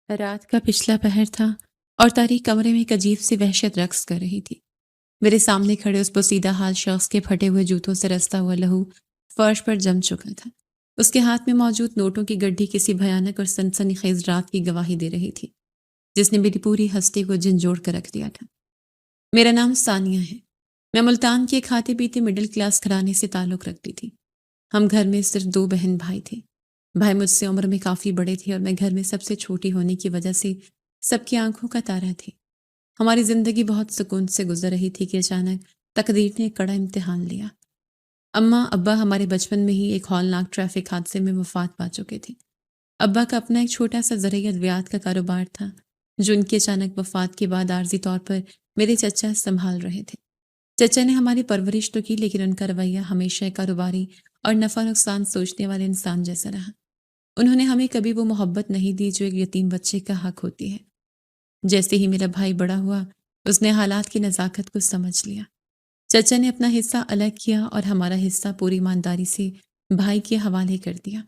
رات کا پچھلا پہر تھا اور تاریک کمرے میں ایک عجیب سی وحشت رقص کر رہی تھی۔ میرے سامنے کھڑے اس پوسیدہ حال شخص کے پھٹے ہوئے جوتوں سے رستا ہوا لہو فرش پر جم چکا تھا۔ اس کے ہاتھ میں موجود نوٹوں کی گڈی کسی بھیانک اور سنسنی خیز رات کی گواہی دے رہی تھی، جس نے میری پوری ہستی کو جھنجھوڑ کر رکھ دیا تھا۔ میرا نام ثانیہ ہے۔ میں ملتان کے کھاتے پیتے مڈل کلاس گھرانے سے تعلق رکھتی تھی۔ ہم گھر میں صرف 2 بہن بھائی تھے۔ بھائی مجھ سے عمر میں کافی بڑے تھے اور میں گھر میں سب سے چھوٹی ہونے کی وجہ سے سب کی آنکھوں کا تارا تھی۔ ہماری زندگی بہت سکون سے گزر رہی تھی کہ اچانک تقدیر نے ایک کڑا امتحان لیا۔ اماں ابا ہمارے بچپن میں ہی ایک ہولناک ٹریفک حادثے میں وفات پا چکے تھے۔ ابا کا اپنا ایک چھوٹا سا زرعی ادویات کا کاروبار تھا، جو ان کی اچانک وفات کے بعد عارضی طور پر میرے چچا سنبھال رہے تھے۔ چچا نے ہماری پرورش تو کی، لیکن ان کا رویہ ہمیشہ کاروباری اور نفع نقصان سوچنے والے انسان جیسا رہا۔ انہوں نے ہمیں کبھی وہ محبت نہیں دی جو ایک یتیم بچے کا حق ہوتی ہے۔ جیسے ہی میرا بھائی بڑا ہوا، اس نے حالات کی نزاکت کو سمجھ لیا۔ چچا نے اپنا حصہ الگ کیا اور ہمارا حصہ پوری ایمانداری سے بھائی کے حوالے کر دیا۔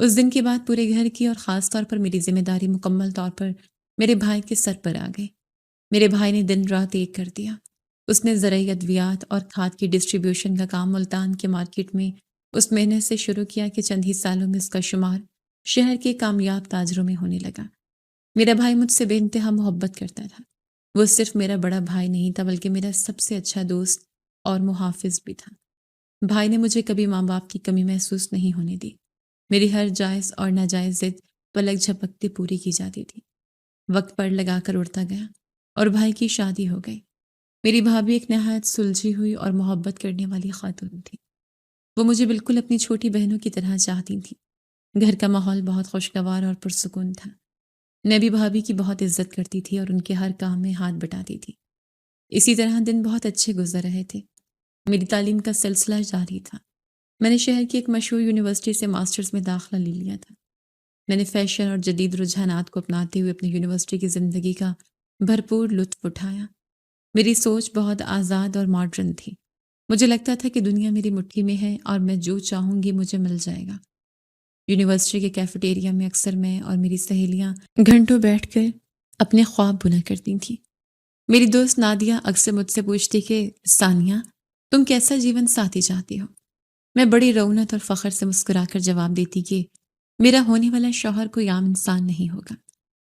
اس دن کے بعد پورے گھر کی اور خاص طور پر میری ذمہ داری مکمل طور پر میرے بھائی کے سر پر آ گئی۔ میرے بھائی نے دن رات ایک کر دیا۔ اس نے زرعی ادویات اور کھاد کی ڈسٹریبیوشن کا کام ملتان کے مارکیٹ میں اس محنت سے شروع کیا کہ چند ہی سالوں میں اس کا شمار شہر کے کامیاب تاجروں میں ہونے لگا۔ میرا بھائی مجھ سے بے انتہا محبت کرتا تھا۔ وہ صرف میرا بڑا بھائی نہیں تھا، بلکہ میرا سب سے اچھا دوست اور محافظ بھی تھا۔ بھائی نے مجھے کبھی ماں باپ کی کمی محسوس نہیں ہونے دی۔ میری ہر جائز اور ناجائز ضد پلک جھپکتے پوری کی جاتی تھی۔ وقت پر لگا کر اڑتا گیا اور بھائی کی شادی ہو گئی۔ میری بھابھی ایک نہایت سلجھی ہوئی اور محبت کرنے والی خاتون تھی۔ وہ مجھے بالکل اپنی چھوٹی بہنوں کی طرح چاہتی تھی۔ گھر کا ماحول بہت خوشگوار اور پرسکون تھا۔ میں بھی بھابھی کی بہت عزت کرتی تھی اور ان کے ہر کام میں ہاتھ بٹاتی تھی۔ اسی طرح دن بہت اچھے گزر رہے تھے۔ میری تعلیم کا سلسلہ جاری تھا۔ میں نے شہر کی ایک مشہور یونیورسٹی سے ماسٹرز میں داخلہ لے لیا تھا۔ میں نے فیشن اور جدید رجحانات کو اپناتے ہوئے اپنی یونیورسٹی کی زندگی کا بھرپور لطف اٹھایا۔ میری سوچ بہت آزاد اور ماڈرن تھی۔ مجھے لگتا تھا کہ دنیا میری مٹھی میں ہے اور میں جو چاہوں گی مجھے مل جائے گا۔ یونیورسٹی کے کیفیٹیریا میں اکثر میں اور میری سہیلیاں گھنٹوں بیٹھ کر اپنے خواب بنا کرتی تھیں۔ میری دوست نادیہ اکثر مجھ سے پوچھتی کہ ثانیہ، تم کیسا جیون ساتھی چاہتی ہو؟ میں بڑی رونت اور فخر سے مسکرا کر جواب دیتی کہ میرا ہونے والا شوہر کوئی عام انسان نہیں ہوگا۔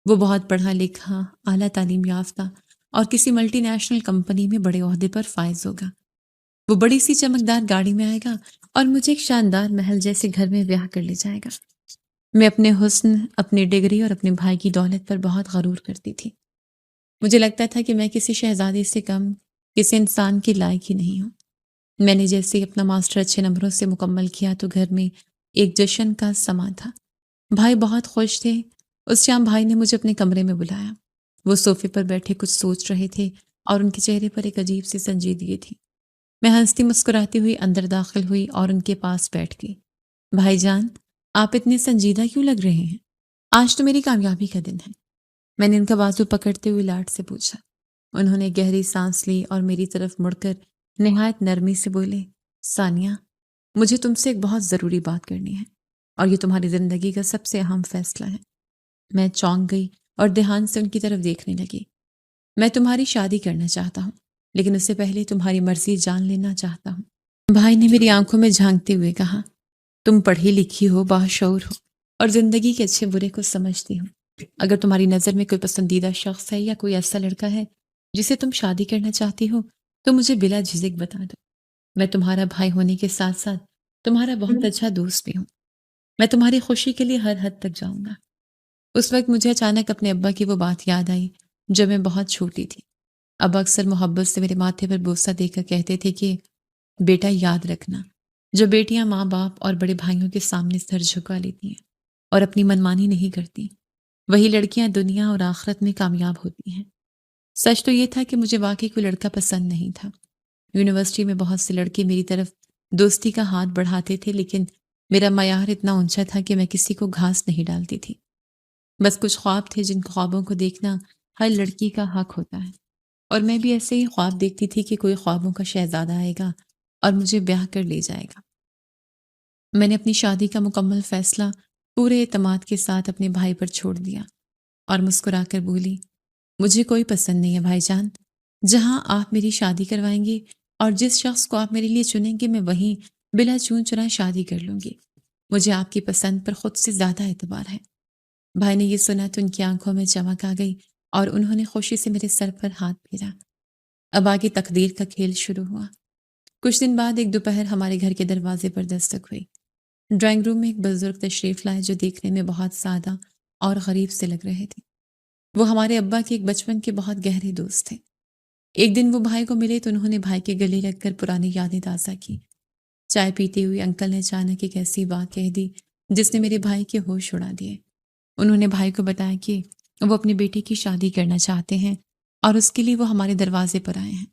وہ بہت پڑھا لکھا، اعلیٰ تعلیم یافتہ اور کسی ملٹی نیشنل کمپنی میں بڑے عہدے پر فائز ہوگا۔ وہ بڑی سی چمکدار گاڑی میں آئے گا اور مجھے ایک شاندار محل جیسے گھر میں بیاہ کر لے جائے گا۔ میں اپنے حسن، اپنی ڈگری اور اپنے بھائی کی دولت پر بہت غرور کرتی تھی۔ مجھے لگتا تھا کہ میں کسی شہزادی سے کم کسی انسان کے لائق ہی نہیں ہوں۔ میں نے جیسے ہی اپنا ماسٹر اچھے نمبروں سے مکمل کیا تو گھر میں ایک جشن کا سما تھا۔ بھائی بہت خوش تھے۔ اس شام بھائی نے مجھے اپنے کمرے میں بلایا۔ وہ صوفے پر بیٹھے کچھ سوچ رہے تھے اور ان کے چہرے پر ایک عجیب سی سنجیدگی تھی۔ میں ہنستی مسکراتی ہوئی اندر داخل ہوئی اور ان کے پاس بیٹھ گئی۔ بھائی جان، آپ اتنے سنجیدہ کیوں لگ رہے ہیں؟ آج تو میری کامیابی کا دن ہے۔ میں نے ان کا بازو پکڑتے ہوئے لاڈ سے پوچھا۔ انہوں نے گہری سانس لی اور میری طرف مڑ کر نہایت نرمی سے بولے، ثانیہ، مجھے تم سے ایک بہت ضروری بات کرنی ہے اور یہ تمہاری زندگی کا سب سے اہم فیصلہ ہے۔ میں چونک گئی اور دھیان سے ان کی طرف دیکھنے لگی۔ میں تمہاری شادی کرنا چاہتا ہوں، لیکن اس سے پہلے تمہاری مرضی جان لینا چاہتا ہوں۔ بھائی نے میری آنکھوں میں جھانکتے ہوئے کہا، تم پڑھی لکھی ہو، باشعور ہو اور زندگی کے اچھے برے کو سمجھتی ہو۔ اگر تمہاری نظر میں کوئی پسندیدہ شخص ہے یا کوئی ایسا لڑکا ہے جسے تم شادی کرنا چاہتی ہو تو مجھے بلا جھجک بتا دو۔ میں تمہارا بھائی ہونے کے ساتھ ساتھ تمہارا بہت اچھا دوست بھی ہوں۔ میں تمہاری خوشی کے لیے ہر حد تک جاؤں گا۔ اس وقت مجھے اچانک اپنے ابا کی وہ بات یاد آئی جب میں بہت چھوٹی تھی۔ ابا اکثر محبت سے میرے ماتھے پر بوسہ دے کر کہتے تھے کہ بیٹا یاد رکھنا، جو بیٹیاں ماں باپ اور بڑے بھائیوں کے سامنے سر جھکا لیتی ہیں اور اپنی منمانی نہیں کرتی، وہی لڑکیاں دنیا اور آخرت میں کامیاب ہوتی ہیں۔ سچ تو یہ تھا کہ مجھے واقعی کوئی لڑکا پسند نہیں تھا۔ یونیورسٹی میں بہت سے لڑکے میری طرف دوستی کا ہاتھ بڑھاتے تھے، لیکن میرا معیار اتنا اونچا تھا کہ میں کسی کو گھاس نہیں ڈالتی تھی۔ بس کچھ خواب تھے جن خوابوں کو دیکھنا ہر لڑکی کا حق ہوتا ہے، اور میں بھی ایسے ہی خواب دیکھتی تھی کہ کوئی خوابوں کا شہزادہ آئے گا اور مجھے بیاہ کر لے جائے گا۔ میں نے اپنی شادی کا مکمل فیصلہ پورے اعتماد کے ساتھ اپنے بھائی پر چھوڑ دیا۔ اور مسکرا کر بولی، مجھے کوئی پسند نہیں ہے بھائی جان۔ جہاں آپ میری شادی کروائیں گے اور جس شخص کو آپ میرے لیے چنیں گے میں وہیں بلا چون چرا شادی کر لوں گی۔ مجھے آپ کی پسند پر خود سے زیادہ اعتبار ہے۔ بھائی نے یہ سنا تو ان کی آنکھوں میں چمک آ گئی اور انہوں نے خوشی سے میرے سر پر ہاتھ پھیرا۔ اب آگے تقدیر کا کھیل شروع ہوا۔ کچھ دن بعد ایک دوپہر ہمارے گھر کے دروازے پر دستک ہوئی۔ ڈرائنگ روم میں ایک بزرگ تشریف لائے جو دیکھنے میں بہت سادہ اور غریب سے لگ رہے تھے۔ وہ ہمارے ابا کے ایک بچپن کے بہت گہرے دوست تھے۔ ایک دن وہ بھائی کو ملے تو انہوں نے بھائی کے گلے لگ کر پرانی یادیں تازہ کی۔ چائے پیتے ہوئے انکل نے اچانک ایک ایسی بات کہہ دی جس نے میرے بھائی کے ہوش اڑا دیے۔ انہوں نے بھائی کو بتایا کہ وہ اپنے بیٹے کی شادی کرنا چاہتے ہیں اور اس کے لیے وہ ہمارے دروازے پر آئے ہیں۔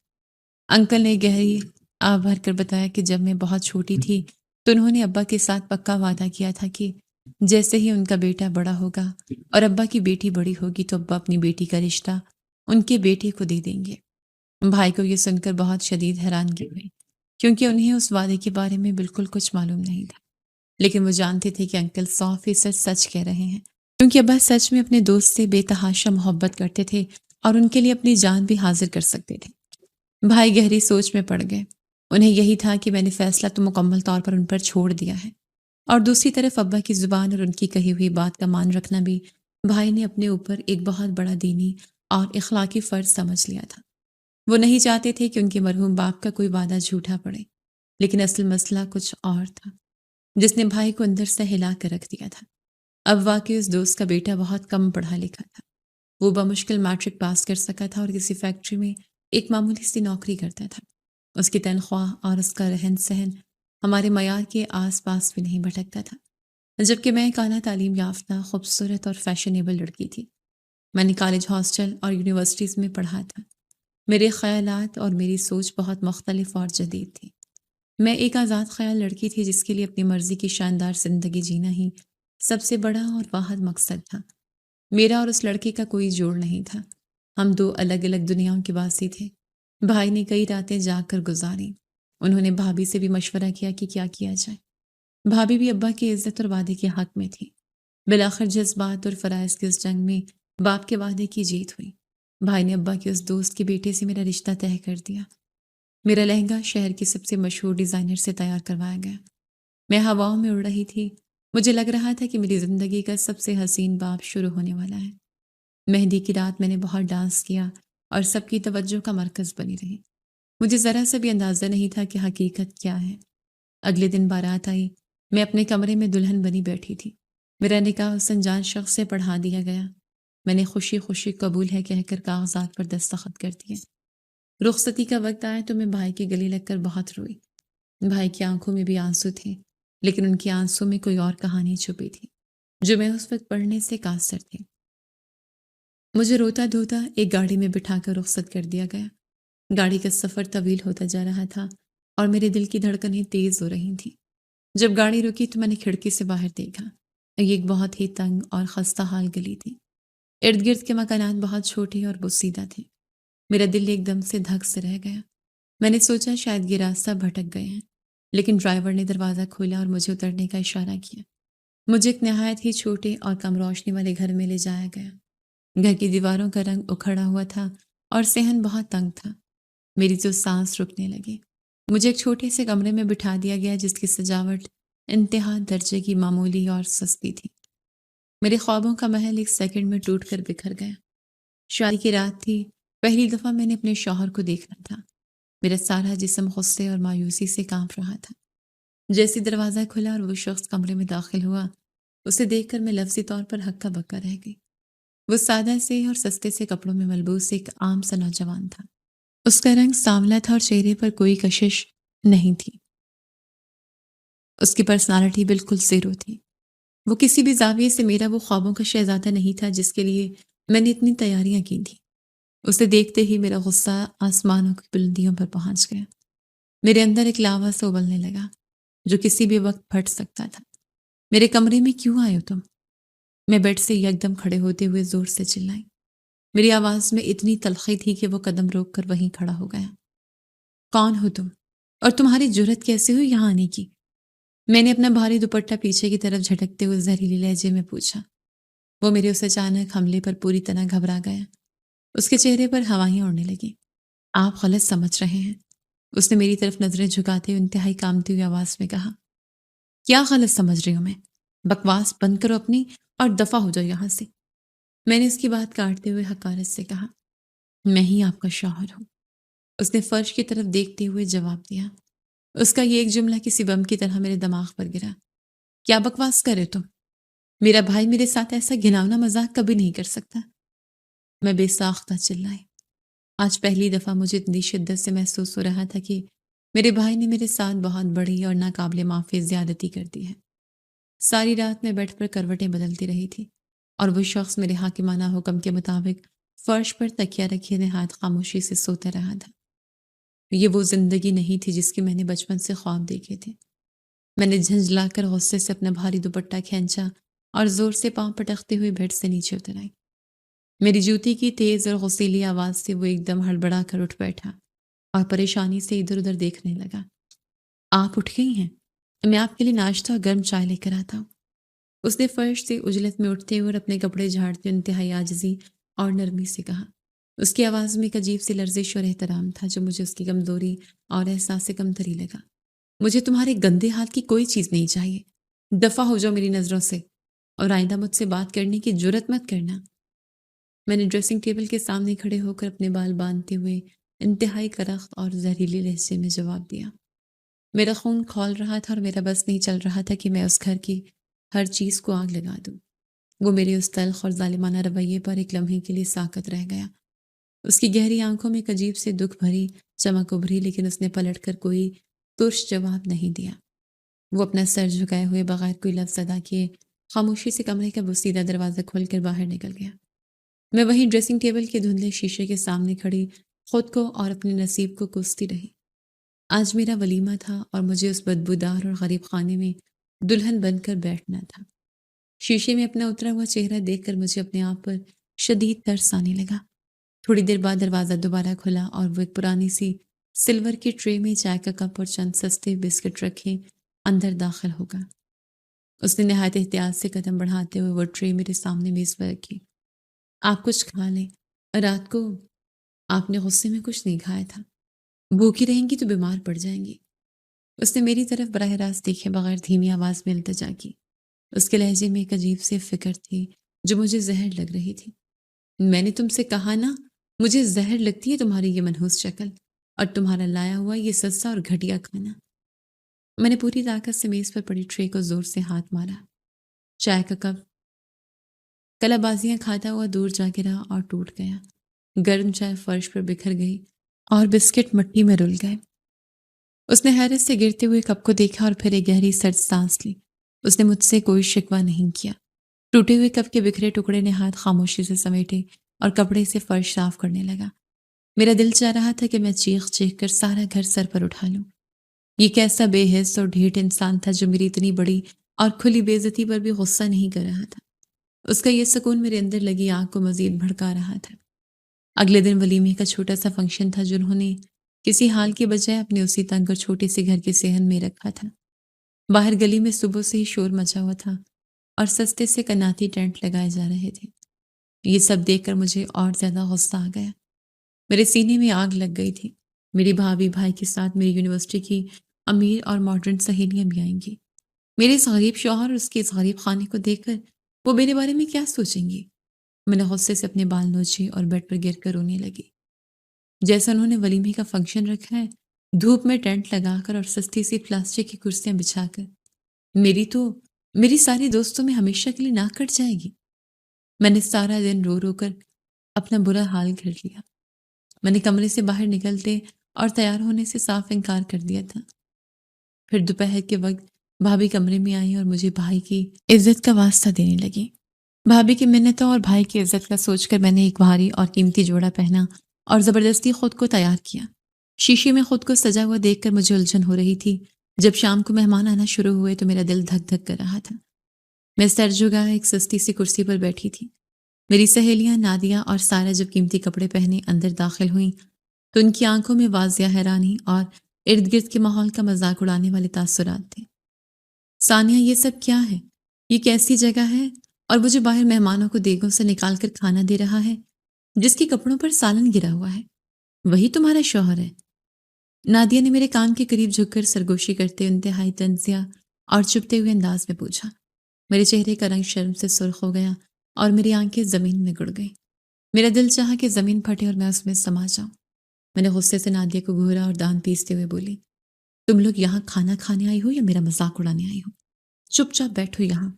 انکل نے گہری آہ بھر کر بتایا کہ جب میں بہت چھوٹی تھی تو انہوں نے ابا کے ساتھ پکا وعدہ کیا تھا کہ جیسے ہی ان کا بیٹا بڑا ہوگا اور ابا کی بیٹی بڑی ہوگی تو ابا اپنی بیٹی کا رشتہ ان کے بیٹے کو دے دیں گے۔ بھائی کو یہ سن کر بہت شدید حیرانگی ہوئی کیونکہ انہیں اس وعدے کے بارے میں بالکل کچھ معلوم نہیں تھا، لیکن وہ جانتے تھے کہ انکل 100% سچ کہہ رہے ہیں کیونکہ ابا سچ میں اپنے دوست سے بے تحاشا محبت کرتے تھے اور ان کے لیے اپنی جان بھی حاضر کر سکتے تھے۔ بھائی گہری سوچ میں پڑ گئے۔ انہیں یہی تھا کہ میں نے فیصلہ تو مکمل طور پر ان پر چھوڑ دیا ہے، اور دوسری طرف ابا کی زبان اور ان کی کہی ہوئی بات کا مان رکھنا بھی بھائی نے اپنے اوپر ایک بہت بڑا دینی اور اخلاقی فرض سمجھ لیا تھا۔ وہ نہیں چاہتے تھے کہ ان کے مرحوم باپ کا کوئی وعدہ جھوٹا پڑے، لیکن اصل مسئلہ کچھ اور تھا جس نے بھائی کو اندر سے ہلا کر رکھ دیا تھا۔ اب واقعی اس دوست کا بیٹا بہت کم پڑھا لکھا تھا۔ وہ بمشکل میٹرک پاس کر سکا تھا اور کسی فیکٹری میں ایک معمولی سی نوکری کرتا تھا۔ اس کی تنخواہ اور اس کا رہن سہن ہمارے معیار کے آس پاس بھی نہیں بھٹکتا تھا، جبکہ میں ایک اعلیٰ تعلیم یافتہ، خوبصورت اور فیشنیبل لڑکی تھی۔ میں نے کالج، ہاسٹل اور یونیورسٹیز میں پڑھا تھا۔ میرے خیالات اور میری سوچ بہت مختلف اور جدید تھی۔ میں ایک آزاد خیال لڑکی تھی جس کے لیے اپنی مرضی کی شاندار زندگی جینا ہی سب سے بڑا اور واحد مقصد تھا۔ میرا اور اس لڑکے کا کوئی جوڑ نہیں تھا۔ ہم دو الگ الگ دنیاؤں کے واسی تھے۔ بھائی نے کئی راتیں جاگ کر گزاری۔ انہوں نے بھابھی سے بھی مشورہ کیا کہ کیا کیا جائے۔ بھابھی بھی ابا کی عزت اور وعدے کے حق میں تھی۔ بالآخر جذبات اور فرائض کی اس جنگ میں باپ کے وعدے کی جیت ہوئی۔ بھائی نے ابا کے اس دوست کے بیٹے سے میرا رشتہ طے کر دیا۔ میرا لہنگا شہر کے سب سے مشہور ڈیزائنر سے تیار کروایا گیا۔ میں ہواؤں میں اڑ رہی تھی۔ مجھے لگ رہا تھا کہ میری زندگی کا سب سے حسین باب شروع ہونے والا ہے۔ مہندی کی رات میں نے بہت ڈانس کیا اور سب کی توجہ کا مرکز بنی رہی۔ مجھے ذرا سا بھی اندازہ نہیں تھا کہ حقیقت کیا ہے۔ اگلے دن بارات آئی۔ میں اپنے کمرے میں دلہن بنی بیٹھی تھی۔ میرا نکاح اس انجان شخص سے پڑھا دیا گیا۔ میں نے خوشی خوشی قبول ہے کہہ کر کاغذات پر دستخط کر دیے۔ رخصتی کا وقت آیا تو میں بھائی کے گلے لگ کر بہت روئی۔ بھائی کی آنکھوں میں بھی آنسو تھے، لیکن ان کی آنسوں میں کوئی اور کہانی چھپی تھی جو میں اس وقت پڑھنے سے قاصر تھی۔ مجھے روتا دھوتا ایک گاڑی میں بٹھا کر رخصت کر دیا گیا۔ گاڑی کا سفر طویل ہوتا جا رہا تھا اور میرے دل کی دھڑکنیں تیز ہو رہی تھیں۔ جب گاڑی رکی تو میں نے کھڑکی سے باہر دیکھا۔ یہ ایک بہت ہی تنگ اور خستہ حال گلی تھی۔ ارد گرد کے مکانات بہت چھوٹے اور بوسیدہ تھے۔ میرا دل ایک دم سے دھک سے رہ گیا۔ میں نے سوچا شاید یہ راستہ بھٹک گئے ہیں، لیکن ڈرائیور نے دروازہ کھولا اور مجھے اترنے کا اشارہ کیا۔ مجھے ایک نہایت ہی چھوٹے اور کم روشنی والے گھر میں لے جایا گیا۔ گھر کی دیواروں کا رنگ اکھڑا ہوا تھا اور صحن بہت تنگ تھا۔ میری تو سانس رکنے لگی۔ مجھے ایک چھوٹے سے کمرے میں بٹھا دیا گیا جس کی سجاوٹ انتہا درجے کی معمولی اور سستی تھی۔ میرے خوابوں کا محل ایک سیکنڈ میں ٹوٹ کر بکھر گیا۔ شادی کی رات تھی۔ پہلی دفعہ میں نے اپنے شوہر کو دیکھنا تھا۔ میرا سارا جسم غصے اور مایوسی سے کانپ رہا تھا۔ جیسے دروازہ کھلا اور وہ شخص کمرے میں داخل ہوا، اسے دیکھ کر میں لفظی طور پر ہکا بکا رہ گئی۔ وہ سادہ سے اور سستے سے کپڑوں میں ملبوس ایک عام سا نوجوان تھا۔ اس کا رنگ سانولا تھا اور چہرے پر کوئی کشش نہیں تھی۔ اس کی پرسنالٹی بالکل زیرو تھی۔ وہ کسی بھی زاویے سے میرا وہ خوابوں کا شہزادہ نہیں تھا جس کے لیے میں نے اتنی تیاریاں کی تھیں۔ اسے دیکھتے ہی میرا غصہ آسمانوں کی بلندیوں پر پہنچ گیا۔ میرے اندر ایک لاوا سے ابلنے لگا جو کسی بھی وقت پھٹ سکتا تھا۔ میرے کمرے میں کیوں آئے ہو تم؟ میں بیڈ سے یکدم کھڑے ہوتے ہوئے زور سے چلائی۔ میری آواز میں اتنی تلخی تھی کہ وہ قدم روک کر وہیں کھڑا ہو گیا۔ کون ہو تم؟ اور تمہاری جرت کیسے ہوئی یہاں آنے کی؟ میں نے اپنا بھاری دوپٹہ پیچھے کی طرف جھٹکتے ہوئے زہریلی لہجے میں پوچھا۔ وہ میرے اس اچانک حملے پر پوری طرح گھبرا گیا۔ اس کے چہرے پر ہوائیں اڑنے لگیں۔ آپ غلط سمجھ رہے ہیں، اس نے میری طرف نظریں جھکاتے ہوئے انتہائی کانپتی ہوئی آواز میں کہا۔ کیا غلط سمجھ رہی ہوں میں؟ بکواس بند کرو اپنی اور دفع ہو جاؤ یہاں سے۔ میں نے اس کی بات کاٹتے ہوئے حقارت سے کہا۔ میں ہی آپ کا شوہر ہوں، اس نے فرش کی طرف دیکھتے ہوئے جواب دیا۔ اس کا یہ ایک جملہ کسی بم کی طرح میرے دماغ پر گرا۔ کیا بکواس کرے تم؟ میرا بھائی میرے ساتھ ایسا گھناؤنا مذاق کبھی نہیں کر سکتا۔ میں بے ساختہ چلائی۔ آج پہلی دفعہ مجھے اتنی شدت سے محسوس ہو رہا تھا کہ میرے بھائی نے میرے ساتھ بہت بڑی اور ناقابل معافی زیادتی کر دی ہے۔ ساری رات میں بیٹھ پر کروٹیں بدلتی رہی تھی اور وہ شخص میرے حاکمانہ حکم کے مطابق فرش پر تکیہ رکھے نہایت خاموشی سے سوتا رہا تھا۔ یہ وہ زندگی نہیں تھی جس کی میں نے بچپن سے خواب دیکھے تھے۔ میں نے جھنجلا کر غصے سے اپنا بھاری دوپٹہ کھینچا اور زور سے پاؤں پٹکتے ہوئے بیڈ سے نیچے اتر آئی۔ میری جوتی کی تیز اور غصیلی آواز سے وہ ایک دم ہڑبڑا کر اٹھ بیٹھا اور پریشانی سے ادھر ادھر دیکھنے لگا۔ آپ اٹھ گئی ہیں؟ میں آپ کے لیے ناشتہ اور گرم چائے لے کر آتا ہوں۔ اس نے فرش سے عجلت میں اٹھتے ہوئے اور اپنے کپڑے جھاڑتے انتہائی عاجزی اور نرمی سے کہا۔ اس کی آواز میں ایک عجیب سی لرزش اور احترام تھا جو مجھے اس کی کمزوری اور احساس سے کمتری لگا۔ مجھے تمہارے گندے ہاتھ کی کوئی چیز نہیں چاہیے۔ دفع ہو جاؤ میری نظروں سے اور آئندہ مجھ سے بات کرنے کی جرت مت کرنا۔ میں نے ڈریسنگ ٹیبل کے سامنے کھڑے ہو کر اپنے بال باندھتے ہوئے انتہائی کرخت اور زہریلی لہجے میں جواب دیا۔ میرا خون کھول رہا تھا اور میرا بس نہیں چل رہا تھا کہ میں اس گھر کی ہر چیز کو آگ لگا دوں۔ وہ میرے اس تلخ اور ظالمانہ رویے پر ایک لمحے کے لیے ساکت رہ گیا۔ اس کی گہری آنکھوں میں ایک عجیب سے دکھ بھری چمک ابھری، لیکن اس نے پلٹ کر کوئی ترش جواب نہیں دیا۔ وہ اپنا سر جھکائے ہوئے بغیر کوئی لفظ ادا کیے خاموشی سے کمرے کا بوسیدہ دروازہ کھول کر باہر نکل گیا۔ میں وہیں ڈریسنگ ٹیبل کے دھندلے شیشے کے سامنے کھڑی خود کو اور اپنے نصیب کو کوستی رہی۔ آج میرا ولیمہ تھا اور مجھے اس بدبودار اور غریب خانے میں دلہن بن کر بیٹھنا تھا۔ شیشے میں اپنا اترا ہوا چہرہ دیکھ کر مجھے اپنے آپ پر شدید ترس آنے لگا۔ تھوڑی دیر بعد دروازہ دوبارہ کھلا اور وہ ایک پرانی سی سلور کی ٹرے میں چائے کا کپ اور چند سستے بسکٹ رکھے اندر داخل ہوگا۔ اس نے نہایت احتیاط سے قدم بڑھاتے ہوئے وہ ٹرے میرے سامنے میز پر رکھی۔ آپ کچھ کھا لیں، رات کو آپ نے غصے میں کچھ نہیں کھایا تھا، بھوکی رہیں گی تو بیمار پڑ جائیں گی۔ اس نے میری طرف براہ راست دیکھے بغیر دھیمی آواز میں التجا کی۔ اس کے لہجے میں ایک عجیب سی فکر تھی جو مجھے زہر لگ رہی تھی۔ میں نے تم سے کہا نا، مجھے زہر لگتی ہے تمہاری یہ منحوس شکل اور تمہارا لایا ہوا یہ سستا اور گھٹیا کھانا۔ میں نے پوری طاقت سے میز پر پڑی ٹرے کو زور سے ہاتھ مارا۔ چائے کا کپ کلا بازیاں کھاتا ہوا دور جا گرا اور ٹوٹ گیا۔ گرم چائے فرش پر بکھر گئی اور بسکٹ مٹی میں رل گئے۔ اس نے حیرت سے گرتے ہوئے کپ کو دیکھا اور پھر ایک گہری سرد سانس لی۔ اس نے مجھ سے کوئی شکوہ نہیں کیا۔ ٹوٹے ہوئے کپ کے بکھرے ٹکڑے نے ہاتھ خاموشی سے سمیٹے اور کپڑے سے فرش صاف کرنے لگا۔ میرا دل چاہ رہا تھا کہ میں چیخ چیخ کر سارا گھر سر پر اٹھا لوں۔ یہ کیسا بے حس اور ڈھیٹ انسان تھا جو میری اتنی بڑی اور کھلی بے عزتی پر بھی غصہ نہیں کر رہا تھا۔ اس کا یہ سکون میرے اندر لگی آگ کو مزید بھڑکا رہا تھا۔ اگلے دن ولیمے کا چھوٹا سا فنکشن تھا جنہوں نے کسی حال کے بجائے اپنے اسی تنگ اور چھوٹے سے گھر کے صحن میں رکھا تھا۔ باہر گلی میں صبح سے ہی شور مچا ہوا تھا اور سستے سے کناتی ٹینٹ لگائے جا رہے تھے۔ یہ سب دیکھ کر مجھے اور زیادہ غصہ آ گیا۔ میرے سینے میں آگ لگ گئی تھی۔ میری بھابھی بھائی کے ساتھ میری یونیورسٹی کی امیر اور ماڈرن سہیلیاں بھی آئیں گی۔ میرے اس غریب شوہر اور اس کے اس غریب خانے کو دیکھ کر وہ میرے بارے میں کیا سوچیں گی؟ میں نے غصے سے اپنے بال نوچے اور بیڈ پر گر کر رونے لگی۔ جیسا انہوں نے ولیمے کا فنکشن رکھا ہے، دھوپ میں ٹینٹ لگا کر اور سستی سی پلاسٹک کی کرسیاں بچھا کر، میری ساری دوستوں میں ہمیشہ کے لیے ناک کٹ جائے گی۔ میں نے سارا دن رو رو کر اپنا برا حال گھڑ لیا۔ میں نے کمرے سے باہر نکلتے اور تیار ہونے سے صاف انکار کر دیا تھا۔ پھر دوپہر کے وقت بھابھی کمرے میں آئی اور مجھے بھائی کی عزت کا واسطہ دینے لگی۔ بھابھی کی منتوں اور بھائی کی عزت کا سوچ کر میں نے ایک بھاری اور قیمتی جوڑا پہنا اور زبردستی خود کو تیار کیا۔ شیشے میں خود کو سجا ہوا دیکھ کر مجھے الجھن ہو رہی تھی۔ جب شام کو مہمان آنا شروع ہوئے تو میرا دل دھک دھک کر رہا تھا۔ میں سر جھکائے ایک سستی سی کرسی پر بیٹھی تھی۔ میری سہیلیاں نادیہ اور سارا جب قیمتی کپڑے پہنے اندر داخل ہوئیں تو ان کی آنکھوں میں واضح حیرانی اور ارد گرد کے ماحول کا مذاق اڑانے والے تاثرات تھے۔ ثانیہ، یہ سب کیا ہے؟ یہ کیسی جگہ ہے اور وہ جو باہر مہمانوں کو دیگوں سے نکال کر کھانا دے رہا ہے، جس کے کپڑوں پر سالن گرا ہوا ہے، وہی تمہارا شوہر ہے؟ نادیہ نے میرے کان کے قریب جھک کر سرگوشی کرتے انتہائی طنزیہ اور چپتے ہوئے انداز میں پوچھا۔ میرے چہرے کا رنگ شرم سے سرخ ہو گیا اور میری آنکھیں زمین میں گڑ گئیں۔ میرا دل چاہا کہ زمین پھٹے اور میں اس میں سما جاؤں۔ میں نے غصے سے نادیہ کو گھورا اور دان پیستے ہوئے بولی، تم لوگ یہاں کھانا کھانے آئی ہو یا میرا مذاق اڑانے آئی ہو؟ چپ چاپ بیٹھو یہاں۔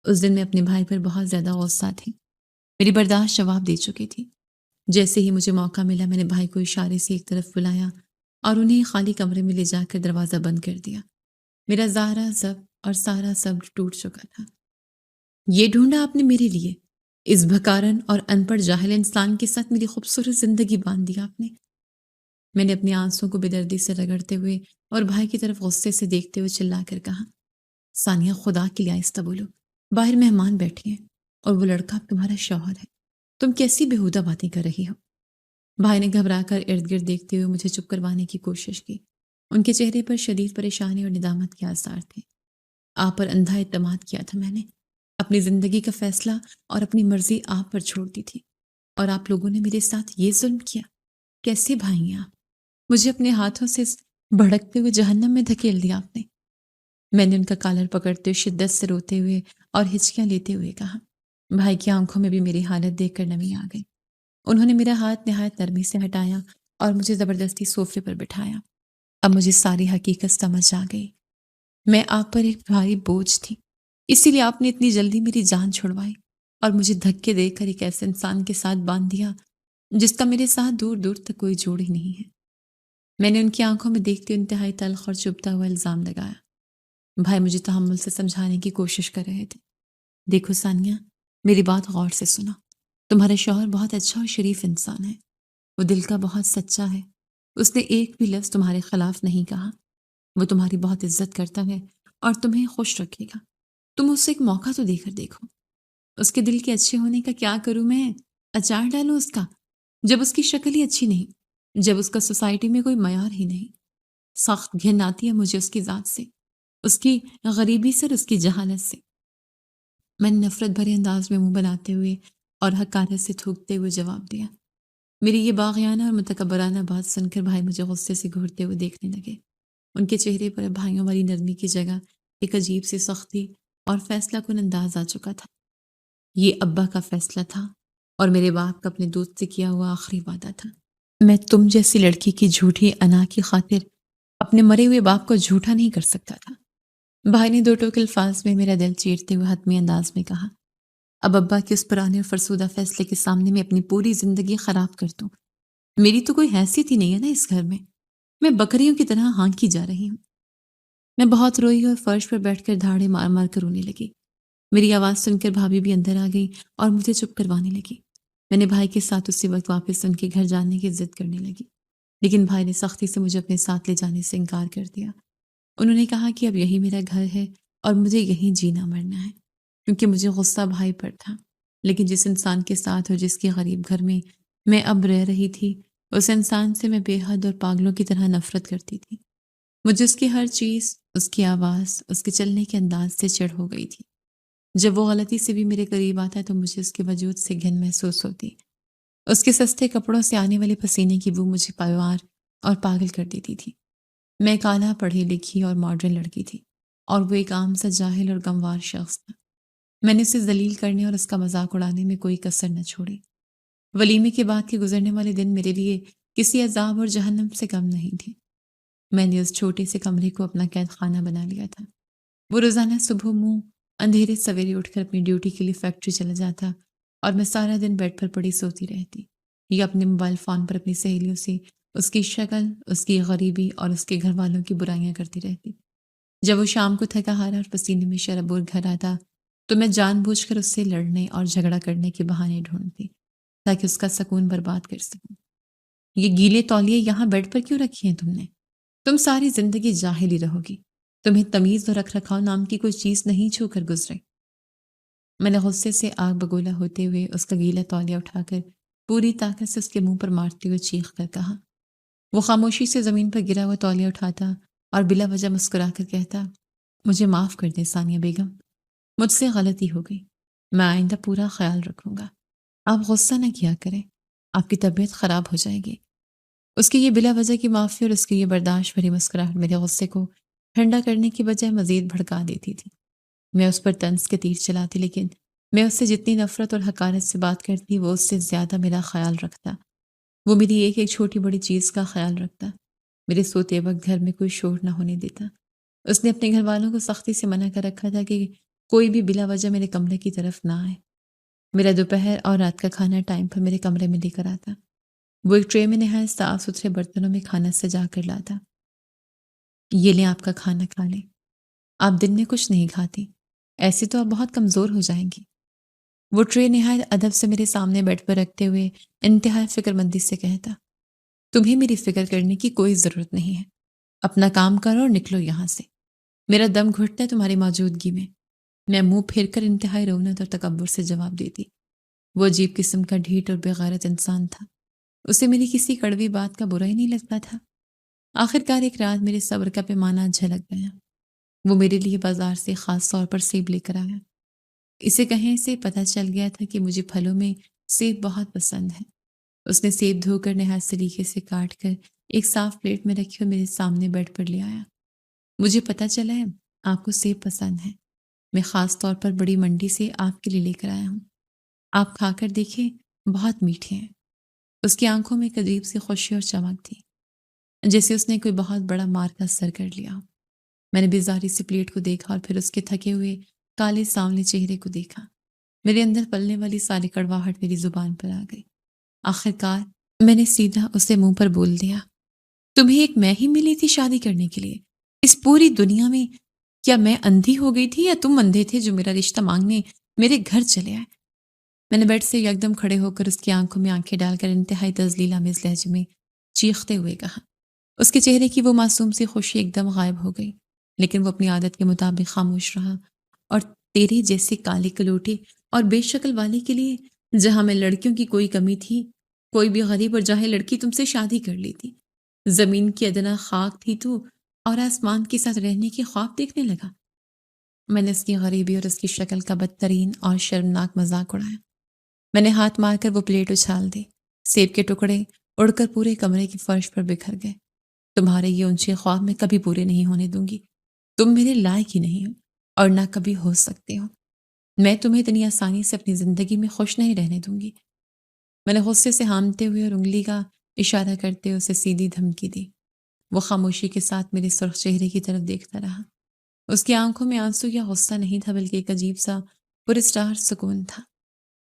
اس دن میں اپنے بھائی پر بہت زیادہ غصہ تھی۔ میری برداشت جواب دے چکی تھی۔ جیسے ہی مجھے موقع ملا میں نے بھائی کو اشارے سے ایک طرف بلایا اور انہیں خالی کمرے میں لے جا کر دروازہ بند کر دیا۔ میرا زہرا زب اور سارا صبر ٹوٹ چکا تھا۔ یہ ڈھونڈا آپ نے میرے لیے؟ اس بھکارن اور ان پڑھ جاہل انسان کے ساتھ میری خوبصورت زندگی باندھ دی آپ نے۔ میں نے اپنے آنسوں کو بے دردی سے رگڑتے ہوئے اور بھائی کی طرف غصے سے دیکھتے ہوئے چلا کر کہا، ثانیہ خدا کے لیے آہستہ بولو، باہر مہمان بیٹھے ہیں اور وہ لڑکا تمہارا شوہر ہے۔ تم کیسی بےہودہ باتیں کر رہی ہو؟ بھائی نے گھبرا کر ارد گرد دیکھتے ہوئے مجھے چپ کروانے کی کوشش کی۔ ان کے چہرے پر شدید پریشانی اور ندامت کے آثار تھے۔ آپ پر اندھا اعتماد کیا تھا میں نے، اپنی زندگی کا فیصلہ اور اپنی مرضی آپ پر چھوڑ دی تھی، اور آپ لوگوں نے میرے ساتھ یہ ظلم کیا۔ کیسے بھائی ہیں آپ؟ مجھے اپنے ہاتھوں سے اس بھڑکتے ہوئے جہنم میں دھکیل دیا آپ نے۔ میں نے ان کا کالر پکڑتے ہوئے شدت سے روتے ہوئے اور ہچکیاں لیتے ہوئے کہا۔ بھائی کی آنکھوں میں بھی میری حالت دیکھ کر نمی آ گئی۔ انہوں نے میرا ہاتھ نہایت نرمی سے ہٹایا اور مجھے زبردستی صوفے پر بٹھایا۔ اب مجھے ساری حقیقت سمجھ آ گئی۔ میں آپ پر ایک بھاری بوجھ تھی، اسی لیے آپ نے اتنی جلدی میری جان چھڑوائی اور مجھے دھکے دے کر ایک ایسے انسان کے ساتھ باندھ دیا جس کا میرے ساتھ دور دور تک کوئی جوڑ ہی نہیں ہے۔ میں نے ان کی آنکھوں میں دیکھتے انتہائی تلخ اور چبھتا ہوا الزام لگایا۔ بھائی مجھے تحمل سے سمجھانے کی کوشش کر رہے تھے۔ دیکھو ثانیہ، میری بات غور سے سنو۔ تمہارا شوہر بہت اچھا اور شریف انسان ہے، وہ دل کا بہت سچا ہے۔ اس نے ایک بھی لفظ تمہارے خلاف نہیں کہا۔ وہ تمہاری بہت عزت کرتا ہے اور تمہیں خوش رکھے گا۔ تم اسے ایک موقع تو دے کر دیکھو۔ اس کے دل کے اچھے ہونے کا کیا کروں میں؟ اچار ڈالوں اس کا، جب اس کی شکل ہی اچھی نہیں، جب اس کا سوسائٹی میں کوئی معیار ہی نہیں۔ سخت گھن آتی ہے مجھے اس کی ذات سے، اس کی غریبی سے اور اس کی جہالت سے۔ میں نے نفرت بھرے انداز میں منہ بناتے ہوئے اور حقارت سے تھوکتے ہوئے جواب دیا۔ میری یہ باغیانہ اور متکبرانہ بات سن کر بھائی مجھے غصے سے گھورتے ہوئے دیکھنے لگے۔ ان کے چہرے پر بھائیوں والی نرمی کی جگہ ایک عجیب سی سختی اور فیصلہ کن انداز آ چکا تھا۔ یہ ابا کا فیصلہ تھا اور میرے باپ کا اپنے دوست سے کیا ہوا آخری وعدہ تھا۔ میں تم جیسی لڑکی کی جھوٹی انا کی خاطر اپنے مرے ہوئے باپ کو جھوٹا نہیں کر سکتا تھا۔ بھائی نے دو ٹوک الفاظ میں میرا دل چیرتے ہوئے حتمی انداز میں کہا، اب ابا کے اس پرانے اور فرسودہ فیصلے کے سامنے میں اپنی پوری زندگی خراب کر دوں؟ میری تو کوئی حیثیت ہی نہیں ہے نا اس گھر میں بکریوں کی طرح ہانکی جا رہی ہوں۔ میں بہت روئی اور فرش پر بیٹھ کر دھاڑے مار مار کر رونے لگی۔ میری آواز سن کر بھابھی بھی اندر آ گئی اور مجھے چپ کروانے لگی۔ میں نے بھائی کے ساتھ اسی وقت واپس ان کے گھر جانے کی ضد کرنے لگی، لیکن بھائی نے سختی سے مجھے اپنے ساتھ لے جانے سے انکار کر دیا۔ انہوں نے کہا کہ اب یہی میرا گھر ہے اور مجھے یہیں جینا مرنا ہے، کیونکہ مجھے غصہ بھائی پر تھا، لیکن جس انسان کے ساتھ اور جس کے غریب گھر میں اب رہ رہی تھی، اس انسان سے میں بے حد اور پاگلوں کی طرح نفرت کرتی تھی۔ مجھے اس کی ہر چیز، اس کی آواز، اس کے چلنے کے انداز سے چڑ ہو گئی تھی۔ جب وہ غلطی سے بھی میرے قریب آتا تو مجھے اس کے وجود سے گھن محسوس ہوتی۔ اس کے سستے کپڑوں سے آنے والے پسینے کی بو مجھے پایوار اور پاگل کر دیتی تھی۔ میں ایک اعلیٰ پڑھی لکھی اور ماڈرن لڑکی تھی، اور وہ ایک عام سا جاہل اور غموار شخص تھا۔ میں نے اسے ذلیل کرنے اور اس کا مذاق اڑانے میں کوئی کسر نہ چھوڑی۔ ولیمے کے بعد کے گزرنے والے دن میرے لیے کسی عذاب اور جہنم سے کم نہیں تھے۔ میں نے اس چھوٹے سے کمرے کو اپنا قید خانہ بنا لیا تھا۔ وہ روزانہ صبح منہ اندھیرے سویرے اٹھ کر اپنی ڈیوٹی کے لیے فیکٹری چلا جاتا اور میں سارا دن بیڈ پر پڑی سوتی رہتی، یا اپنے موبائل فون پر اپنی سہیلیوں سے اس کی شکل، اس کی غریبی اور اس کے گھر والوں کی برائیاں کرتی رہتی۔ جب وہ شام کو تھکا ہارا اور پسینے میں شرابور گھر آتا تو میں جان بوجھ کر اس سے لڑنے اور جھگڑا کرنے کے بہانے ڈھونڈتی تاکہ اس کا سکون برباد کر سکوں۔ یہ گیلے تولیے یہاں بیڈ پر کیوں رکھی ہیں تم نے؟ تم ساری زندگی جاہل ہی رہو گی۔ تمہیں تمیز اور رکھ رکھاؤ نام کی کوئی چیز نہیں چھو کر گزرے۔ میں نے غصے سے آگ بگولا ہوتے ہوئے اس کا گیلا تولیہ اٹھا کر پوری طاقت سے اس کے منہ پر مارتے ہوئے چیخ کر کہا۔ وہ خاموشی سے زمین پر گرا ہوا تولیہ اٹھاتا اور بلا وجہ مسکرا کر کہتا، مجھے معاف کر دیں ثانیہ بیگم، مجھ سے غلطی ہو گئی۔ میں آئندہ پورا خیال رکھوں گا۔ آپ غصہ نہ کیا کریں، آپ کی طبیعت خراب ہو جائے گی۔ اس کی یہ بلا وجہ کی معافی اور اس کی یہ برداشت بھری مسکراہٹ میرے غصے کو ٹھنڈا کرنے کی بجائے مزید بھڑکا دیتی تھی۔ میں اس پر طنز کے تیر چلاتی، لیکن میں اس سے جتنی نفرت اور حقارت سے بات کرتی وہ اس سے زیادہ میرا خیال رکھتا۔ وہ میری ایک ایک چھوٹی بڑی چیز کا خیال رکھتا، میرے سوتے وقت گھر میں کوئی شور نہ ہونے دیتا۔ اس نے اپنے گھر والوں کو سختی سے منع کر رکھا تھا کہ کوئی بھی بلا وجہ میرے کمرے کی طرف نہ آئے۔ میرا دوپہر اور رات کا کھانا ٹائم پر میرے کمرے میں لے کر آتا۔ وہ ایک ٹرے میں نہایت صاف ستھرے برتنوں میں کھانا سجا کر لاتا۔ یہ لیں آپ کا کھانا کھا لیں، آپ دن میں کچھ نہیں کھاتی، ایسے تو آپ بہت کمزور ہو جائیں گی۔ وہ ٹرے نہایت ادب سے میرے سامنے بیڈ پر رکھتے ہوئے انتہائی فکر مندی سے کہتا، تمہیں میری فکر کرنے کی کوئی ضرورت نہیں ہے، اپنا کام کرو اور نکلو یہاں سے، میرا دم گھٹتا ہے تمہاری موجودگی میں۔ میں منہ پھیر کر انتہائی رونت اور تکبر سے جواب دیتی۔ وہ عجیب قسم کا ڈھیٹ اور بےغیرت انسان تھا، اسے میری کسی کڑوی بات کا برا ہی نہیں لگتا تھا۔ آخرکار ایک رات میرے صبر کا پیمانہ جھلک گیا۔ وہ میرے لیے بازار سے خاص طور پر سیب لے کر آیا۔ اسے کہیں سے پتہ چل گیا تھا کہ مجھے پھلوں میں سیب بہت پسند ہے۔ اس نے سیب دھو کر نہایت سلیقے سے کاٹ کر ایک صاف پلیٹ میں رکھی اور میرے سامنے بیڈ پر لے آیا۔ مجھے پتہ چلا ہے آپ کو سیب پسند ہے، میں خاص طور پر بڑی منڈی سے آپ کے لیے لے کر آیا ہوں، آپ کھا کر دیکھیں، بہت میٹھے ہیں۔ اس کی آنکھوں میں ایک عجیب سی خوشی اور چمک تھی، جیسے اس نے کوئی بہت بڑا مار کا سر کر لیا ہو۔ میں نے بیزاری سے پلیٹ کو دیکھا اور پھر اس کے تھکے ہوئے کالے سانولے چہرے کو دیکھا۔ میرے اندر پلنے والی ساری کڑواہٹ میری زبان پر آ گئی۔ آخرکار میں نے سیدھا اسے منہ پر بول دیا، تمہیں ایک میں ہی ملی تھی شادی کرنے کے لیے؟ اس پوری دنیا میں کیا میں اندھی ہو گئی تھی یا تم اندھے تھے جو میرا رشتہ مانگنے میرے گھر چلے آئے؟ میں نے بیڈ سے یکدم کھڑے ہو کر اس کی آنکھوں میں آنکھیں ڈال کر انتہائی تذلیل آمیز لہجے میں چیختے ہوئے کہا۔ اس کے چہرے کی وہ معصوم سی خوشی ایک دم غائب ہو گئی، لیکن وہ اپنی عادت کے مطابق خاموش رہا اور تیرے جیسے کالے کلوٹے اور بے شکل والے کے لیے، جہاں میں لڑکیوں کی کوئی کمی تھی، کوئی بھی غریب اور جاہل لڑکی تم سے شادی کر لیتی، زمین کی ادنا خاک تھی تو اور آسمان کے ساتھ رہنے کے خواب دیکھنے لگا۔ میں نے اس کی غریبی اور اس کی شکل کا بدترین اور شرمناک مذاق اڑایا۔ میں نے ہاتھ مار کر وہ پلیٹ اچھال دی، سیب کے ٹکڑے اڑ کر پورے کمرے کی فرش پر بکھر گئے۔ تمہارے یہ اونچے خواب میں کبھی پورے نہیں ہونے دوں گی، تم میرے لائق ہی نہیں ہو اور نہ کبھی ہو سکتے ہو۔ میں تمہیں اتنی آسانی سے اپنی زندگی میں خوش نہیں رہنے دوں گی۔ میں نے غصے سے ہامتے ہوئے اور انگلی کا اشارہ کرتے ہوئے اسے سیدھی دھمکی دی۔ وہ خاموشی کے ساتھ میرے سرخ چہرے کی طرف دیکھتا رہا۔ اس کی آنکھوں میں آنسو یا غصہ نہیں تھا، بلکہ ایک عجیب سا پراسرار سکون تھا۔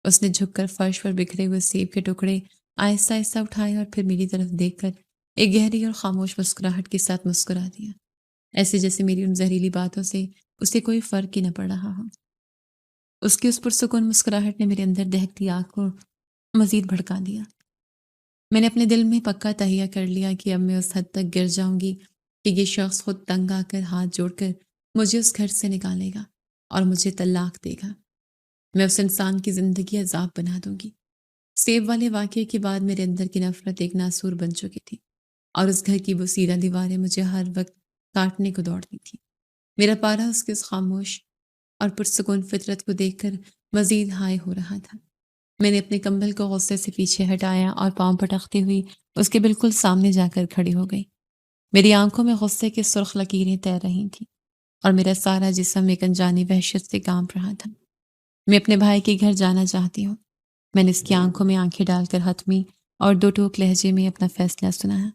اس نے جھک کر فرش پر بکھرے ہوئے سیب کے ٹکڑے آہستہ آہستہ اٹھائے اور پھر میری طرف دیکھ کر ایک گہری اور خاموش مسکراہٹ کے ساتھ مسکرا دیا، ایسے جیسے میری ان زہریلی باتوں سے اسے کوئی فرق ہی نہ پڑ رہا ہو۔ اس کی اس پرسکون مسکراہٹ نے میرے اندر دہکتی آگ کو مزید بھڑکا دیا۔ میں نے اپنے دل میں پکا تہیہ کر لیا کہ اب میں اس حد تک گر جاؤں گی کہ یہ شخص خود تنگ آ کر ہاتھ جوڑ کر مجھے اس گھر سے نکالے گا اور مجھے طلاق دے گا۔ میں اس انسان کی زندگی عذاب بنا دوں گی۔ سیب والے واقعے کے بعد میرے اندر کی نفرت ایک ناسور بن چکی تھی اور اس گھر کی وہ سیدھا دیواریں مجھے ہر وقت کاٹنے کو دوڑتی تھی۔ میرا پارا اس کے اس خاموش اور پرسکون فطرت کو دیکھ کر مزید ہائے ہو رہا تھا۔ میں نے اپنے کمبل کو غصے سے پیچھے ہٹایا اور پاؤں پٹکتی ہوئی اس کے بالکل سامنے جا کر کھڑی ہو گئی۔ میری آنکھوں میں غصے کی سرخ لکیریں تیر رہی تھیں اور میرا سارا جسم ایک انجانی وحشت سے کانپ رہا تھا۔ میں اپنے بھائی کے گھر جانا چاہتی ہوں، میں نے اس کی آنکھوں میں آنکھیں ڈال کر حتمی اور دو ٹوک لہجے میں اپنا فیصلہ سنایا۔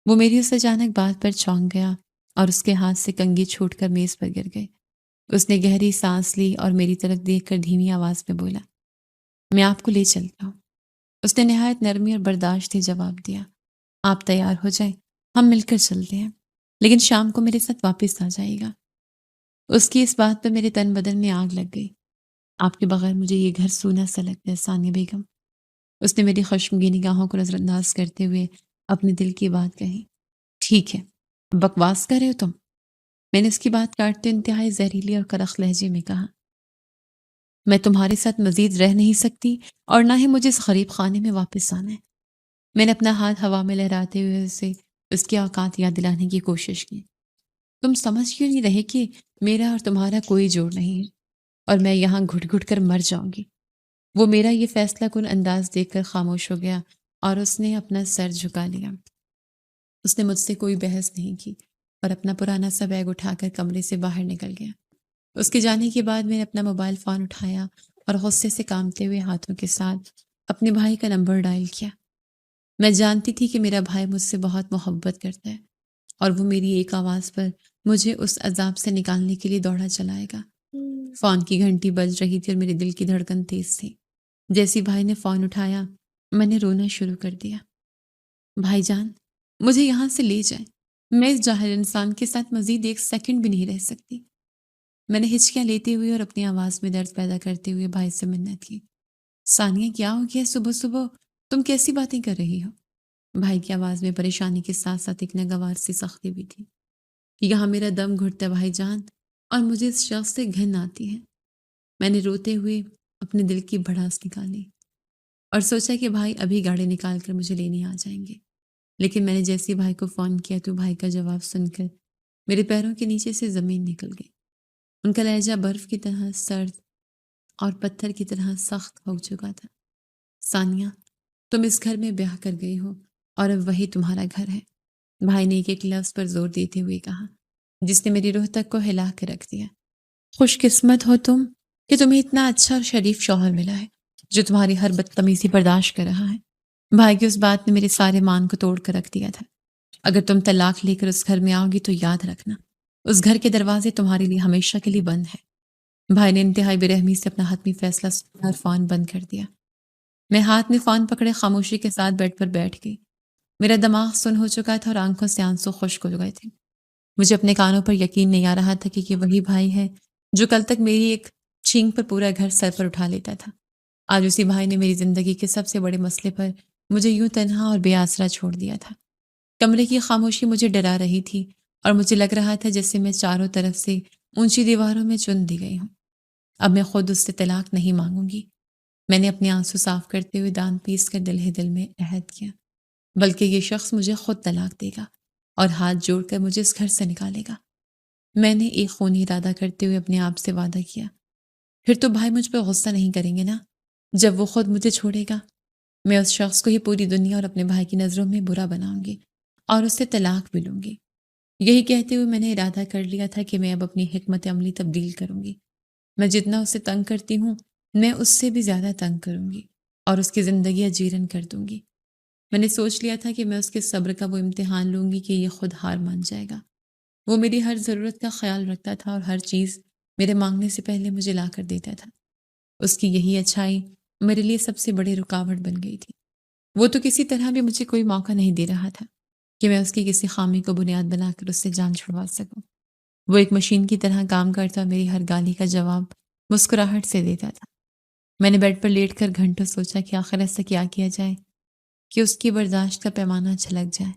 وہ میری اس اچانک بات پر چونک گیا اور اس کے ہاتھ سے کنگھی چھوٹ کر میز پر گر گئے۔ اس نے گہری سانس لی اور میری طرف دیکھ کر دھیمی آواز میں بولا، میں آپ کو لے چلتا ہوں۔ اس نے نہایت نرمی اور برداشت سے جواب دیا، آپ تیار ہو جائیں، ہم مل کر چلتے ہیں، لیکن شام کو میرے ساتھ واپس آ جائے گا۔ اس کی اس بات پر میرے تن بدن میں آگ لگ گئی۔ آپ کے بغیر مجھے یہ گھر سونا سا لگتا ہے ثانیہ بیگم۔ اس نے میری خشمگین نگاہوں کو نظر انداز کرتے ہوئے اپنے دل کی بات کہی۔ ٹھیک ہے، بکواس کر رہے ہو تم؟ میں نے اس کی بات کاٹتے انتہائی زہریلی اور کرخ لہجے میں کہا، میں تمہارے ساتھ مزید رہ نہیں سکتی اور نہ ہی مجھے اس غریب خانے میں واپس آنا ہے۔ میں نے اپنا ہاتھ ہوا میں لہراتے ہوئے اسے اس کی اوقات یاد دلانے کی کوشش کی۔ تم سمجھ کیوں نہیں رہے کہ میرا اور تمہارا کوئی جوڑ نہیں ہے؟ اور میں یہاں گھٹ گھٹ کر مر جاؤں گی۔ وہ میرا یہ فیصلہ کن انداز دیکھ کر خاموش ہو گیا اور اس نے اپنا سر جھکا لیا۔ اس نے مجھ سے کوئی بحث نہیں کی اور اپنا پرانا سا بیگ اٹھا کر کمرے سے باہر نکل گیا۔ اس کے جانے کے بعد میں نے اپنا موبائل فون اٹھایا اور غصے سے کانپتے ہوئے ہاتھوں کے ساتھ اپنے بھائی کا نمبر ڈائل کیا۔ میں جانتی تھی کہ میرا بھائی مجھ سے بہت محبت کرتا ہے اور وہ میری ایک آواز پر مجھے اس عذاب سے نکالنے کے لیے دوڑا چلائے گا۔ فون کی گھنٹی بج رہی تھی اور میرے دل کی دھڑکن تیز تھی۔ جیسی بھائی نے فون اٹھایا میں نے رونا شروع کر دیا۔ بھائی جان، مجھے یہاں سے لے جائیں، میں اس جاہل انسان کے ساتھ مزید ایک سیکنڈ بھی نہیں رہ سکتی۔ میں نے ہچکیاں لیتے ہوئے اور اپنی آواز میں درد پیدا کرتے ہوئے بھائی سے منت کی۔ ثانیہ، کیا ہو گیا صبح صبح؟ تم کیسی باتیں کر رہی ہو؟ بھائی کی آواز میں پریشانی کے ساتھ ساتھ ایک ناگوار سی سختی بھی تھی۔ یہاں میرا دم گھٹتا ہے بھائی جان، اور مجھے اس شخص سے گھن آتی ہے۔ میں نے روتے ہوئے اپنے دل کی بھڑاس نکالی اور سوچا کہ بھائی ابھی گاڑی نکال کر مجھے لینے آ جائیں گے، لیکن میں نے جیسے ہی بھائی کو فون کیا تو بھائی کا جواب سن کر میرے پیروں کے نیچے سے زمین نکل گئی۔ ان کا لہجہ برف کی طرح سرد اور پتھر کی طرح سخت ہو چکا تھا۔ ثانیہ، تم اس گھر میں بیاہ کر گئی ہو اور اب وہی تمہارا گھر ہے، بھائی نے ایک ایک لفظ پر زور دیتے ہوئے کہا، جس نے میری روح تک کو ہلا کے رکھ دیا۔ خوش قسمت ہو تم کہ تمہیں اتنا اچھا اور شریف شوہر ملا ہے جو تمہاری ہر بدتمیزی برداشت کر رہا ہے۔ بھائی کی اس بات نے میرے سارے مان کو توڑ کر رکھ دیا تھا۔ اگر تم طلاق لے کر اس گھر میں آؤ گی تو یاد رکھنا، اس گھر کے دروازے تمہارے لیے ہمیشہ کے لیے بند ہے۔ بھائی نے انتہائی بے رحمی سے اپنا حتمی فیصلہ سنا اور فون بند کر دیا۔ میں ہاتھ میں فون پکڑے خاموشی کے ساتھ بیڈ پر بیٹھ گئی۔ میرا دماغ سن ہو چکا تھا اور آنکھوں سے آنسو خشک ہو گئے تھے۔ مجھے اپنے کانوں پر یقین نہیں آ رہا تھا کہ یہ وہی بھائی ہے جو کل تک میری ایک چھینک پر پورا گھر سر پر اٹھا لیتا تھا۔ آج اسی بھائی نے میری زندگی کے سب سے بڑے مسئلے پر مجھے یوں تنہا اور بے آسرا چھوڑ دیا تھا۔ کمرے کی خاموشی مجھے ڈرا رہی تھی اور مجھے لگ رہا تھا جیسے میں چاروں طرف سے اونچی دیواروں میں چن دی گئی ہوں۔ اب میں خود اس سے طلاق نہیں مانگوں گی۔ میں نے اپنے آنسو صاف کرتے ہوئے دانت پیس کر دل ہی دل میں عہد کیا، بلکہ یہ شخص مجھے خود طلاق دے گا اور ہاتھ جوڑ کر مجھے اس گھر سے نکالے گا۔ میں نے ایک خونی ارادہ کرتے ہوئے اپنے آپ سے وعدہ کیا، پھر تو بھائی مجھ پہ غصہ نہیں کریں گے نا جب وہ خود مجھے چھوڑے گا۔ میں اس شخص کو ہی پوری دنیا اور اپنے بھائی کی نظروں میں برا بناؤں گی اور اس سے طلاق بھی لوں گی۔ یہی کہتے ہوئے میں نے ارادہ کر لیا تھا کہ میں اب اپنی حکمت عملی تبدیل کروں گی۔ میں جتنا اسے تنگ کرتی ہوں میں اس سے بھی زیادہ تنگ کروں گی اور اس کی زندگی اجیرن کر دوں گی۔ میں نے سوچ لیا تھا کہ میں اس کے صبر کا وہ امتحان لوں گی کہ یہ خود ہار مان جائے گا۔ وہ میری ہر ضرورت کا خیال رکھتا تھا اور ہر چیز میرے مانگنے سے پہلے مجھے لا کر دیتا تھا۔ اس کی یہی اچھائی میرے لیے سب سے بڑی رکاوٹ بن گئی تھی۔ وہ تو کسی طرح بھی مجھے کوئی موقع نہیں دے رہا تھا کہ میں اس کی کسی خامی کو بنیاد بنا کر اس سے جان چھڑوا سکوں۔ وہ ایک مشین کی طرح کام کرتا اور میری ہر گالی کا جواب مسکراہٹ سے دیتا تھا۔ میں نے بیڈ پر لیٹ کر گھنٹوں سوچا کہ آخر ایسا کیا کیا جائے کہ اس کی برداشت کا پیمانہ چھلک جائے۔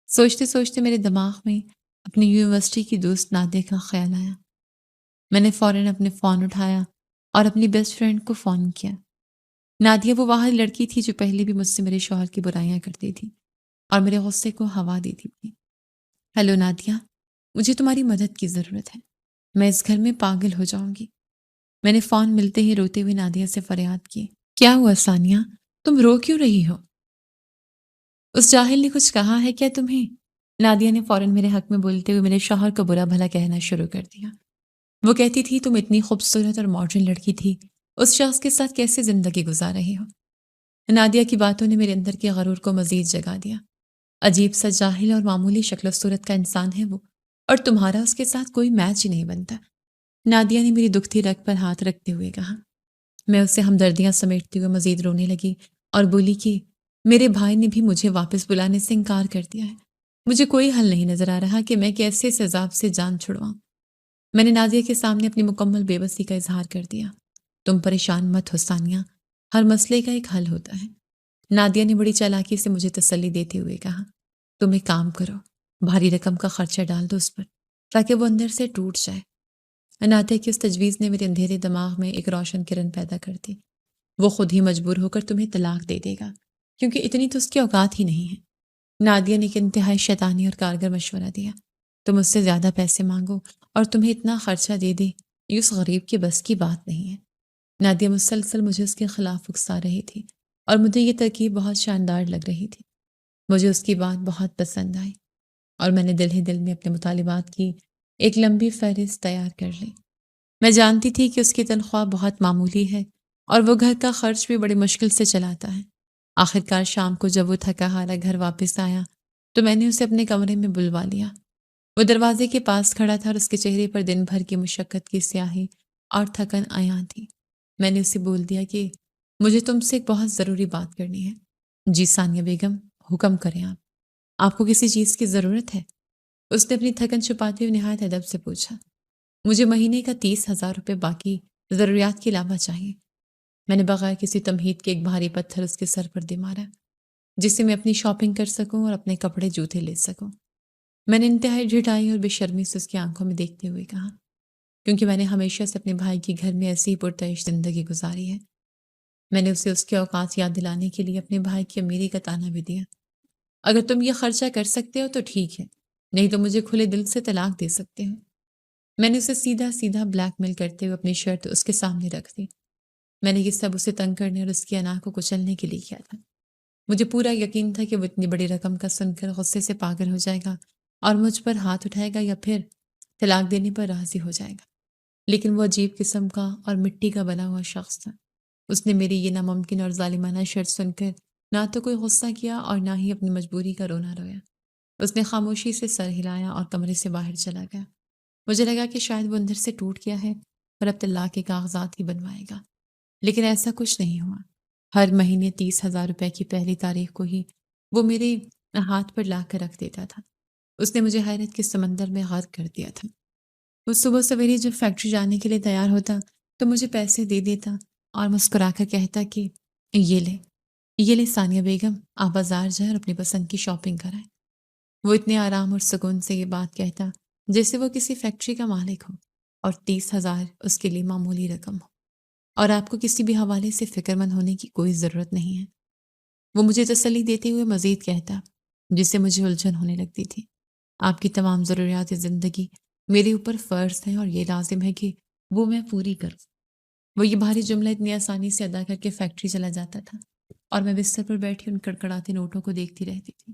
سوچتے سوچتے میرے دماغ میں اپنی یونیورسٹی کی دوست نادیہ کا خیال آیا۔ میں نے فوراً اپنے فون اٹھایا اور اپنی بیسٹ فرینڈ کو فون کیا۔ نادیہ وہ واحد لڑکی تھی جو پہلے بھی مجھ سے میرے شوہر کی برائیاں کرتی تھی اور میرے غصے کو ہوا دیتی تھی۔ ہیلو نادیہ، مجھے تمہاری مدد کی ضرورت ہے، میں اس گھر میں پاگل ہو جاؤں گی۔ میں نے فون ملتے ہی روتے ہوئے نادیہ سے فریاد کی۔ کیا ہوا ثانیہ، تم رو کیوں رہی ہو؟ اس جاہل نے کچھ کہا ہے کیا تمہیں؟ نادیہ نے فوراً میرے حق میں بولتے ہوئے میرے شوہر کو برا بھلا کہنا شروع کر دیا۔ وہ کہتی تھی تم اتنی خوبصورت اور ماڈرن لڑکی تھی، اس شخص کے ساتھ کیسے زندگی گزار رہی ہو؟ نادیہ کی باتوں نے میرے اندر کے غرور کو مزید جگا دیا۔ عجیب سا جاہل اور معمولی شکل و صورت کا انسان ہے وہ، اور تمہارا اس کے ساتھ کوئی میچ ہی نہیں بنتا۔ نادیہ نے میری دکھتی رگ پر ہاتھ رکھتے ہوئے کہا۔ میں اسے ہمدردیاں سمیٹتے ہوئے مزید رونے لگی اور بولی کہ میرے بھائی نے بھی مجھے واپس بلانے سے انکار کر دیا ہے۔ مجھے کوئی حل نہیں نظر آ رہا کہ میں کیسے اس عذاب سے جان چھڑواؤں۔ میں نے نادیہ کے سامنے اپنی مکمل بے بسی کا اظہار کر دیا۔ تم پریشان مت ہو ثانیہ، ہر مسئلے کا ایک حل ہوتا ہے۔ نادیہ نے بڑی چالاکی سے مجھے تسلی دیتے ہوئے کہا، تم ایک کام کرو، بھاری رقم کا خرچہ ڈال دو اس پر تاکہ وہ اندر سے ٹوٹ جائے۔ نادیہ کی اس تجویز نے میرے اندھیرے دماغ میں ایک روشن کرن پیدا کر دی۔ وہ خود ہی مجبور ہو کر تمہیں طلاق دے دے گا کیونکہ اتنی تو اس کی اوقات ہی نہیں ہے۔ نادیہ نے ایک انتہائی شیطانی اور کارگر مشورہ دیا۔ تم اس سے زیادہ پیسے مانگو اور تمہیں اتنا خرچہ دے دے یہ اس غریب کے بس کی بات نہیں ہے۔ نادیہ مسلسل مجھے اس کے خلاف اکسا رہی تھی اور مجھے یہ ترکیب بہت شاندار لگ رہی تھی۔ مجھے اس کی بات بہت پسند آئی اور میں نے دل ہی دل میں اپنے مطالبات کی ایک لمبی فہرست تیار کر لی۔ میں جانتی تھی کہ اس کی تنخواہ بہت معمولی ہے اور وہ گھر کا خرچ بھی بڑی مشکل سے چلاتا ہے۔ آخرکار شام کو جب وہ تھکا ہارا گھر واپس آیا تو میں نے اسے اپنے کمرے میں بلوا لیا۔ وہ دروازے کے پاس کھڑا تھا اور اس کے چہرے پر دن بھر کی مشقت کی سیاہی اور تھکن عیاں تھی۔ میں نے اسے بول دیا کہ مجھے تم سے ایک بہت ضروری بات کرنی ہے۔ جی ثانیہ بیگم، حکم کریں آپ۔ آپ کو کسی چیز کی ضرورت ہے؟ اس نے اپنی تھکن چھپاتے ہوئے نہایت ادب سے پوچھا۔ مجھے مہینے کا 30,000 روپے باقی ضروریات کے علاوہ چاہیے۔ میں نے بغیر کسی تمہید کے ایک بھاری پتھر اس کے سر پر دے مارا، جس سے میں اپنی شاپنگ کر سکوں اور اپنے کپڑے جوتے لے سکوں۔ میں نے انتہائی ڈھٹائی اور بے شرمی سے اس کی آنکھوں میں دیکھتے ہوئے کہا، کیونکہ میں نے ہمیشہ سے اپنے بھائی کے گھر میں ایسی ہی پرتعیش زندگی گزاری ہے۔ میں نے اسے اس کے اوقات یاد دلانے کے لیے اپنے بھائی کی امیری کا تانا بھی دیا۔ اگر تم یہ خرچہ کر سکتے ہو تو ٹھیک ہے، نہیں تو مجھے کھلے دل سے طلاق دے سکتے ہو۔ میں نے اسے سیدھا سیدھا بلیک میل کرتے ہوئے اپنی شرط اس کے سامنے رکھ دی۔ میں نے یہ سب اسے تنگ کرنے اور اس کی انا کو کچلنے کے لیے کیا تھا۔ مجھے پورا یقین تھا کہ وہ اتنی بڑی رقم کا سن کر غصے سے پاگل ہو جائے گا اور مجھ پر ہاتھ اٹھائے گا یا پھر طلاق دینے پر راضی ہو جائے گا۔ لیکن وہ عجیب قسم کا اور مٹی کا بنا ہوا شخص تھا۔ اس نے میری یہ ناممکن اور ظالمانہ شرط سن کر نہ تو کوئی غصہ کیا اور نہ ہی اپنی مجبوری کا رونا رویا۔ اس نے خاموشی سے سر ہلایا اور کمرے سے باہر چلا گیا۔ مجھے لگا کہ شاید وہ اندر سے ٹوٹ گیا ہے اور اب طلاق کے کاغذات ہی بنوائے گا، لیکن ایسا کچھ نہیں ہوا۔ ہر مہینے 30,000 روپے کی پہلی تاریخ کو ہی وہ میرے ہاتھ پر لا کر رکھ دیتا تھا۔ اس نے مجھے حیرت کے سمندر میں غرق کر دیا تھا۔ وہ صبح سویرے جب فیکٹری جانے کے لیے تیار ہوتا تو مجھے پیسے دے دیتا اور مسکرا کر کہتا کہ یہ لے ثانیہ بیگم، آپ بازار جائیں اور اپنی پسند کی شاپنگ کرائیں۔ وہ اتنے آرام اور سکون سے یہ بات کہتا جیسے وہ کسی فیکٹری کا مالک ہو اور 30,000 اس کے لیے معمولی رقم ہو، اور آپ کو کسی بھی حوالے سے فکر مند ہونے کی کوئی ضرورت نہیں ہے۔ وہ مجھے تسلی دیتے ہوئے مزید کہتا، جس سے مجھے الجھن ہونے لگتی تھی، آپ کی تمام ضروریات زندگی میرے اوپر فرض ہے اور یہ لازم ہے کہ وہ میں پوری کروں۔ وہ یہ بھاری جملہ اتنی آسانی سے ادا کر کے فیکٹری چلا جاتا تھا اور میں بستر پر بیٹھی ان کڑکڑاتے نوٹوں کو دیکھتی رہتی تھی۔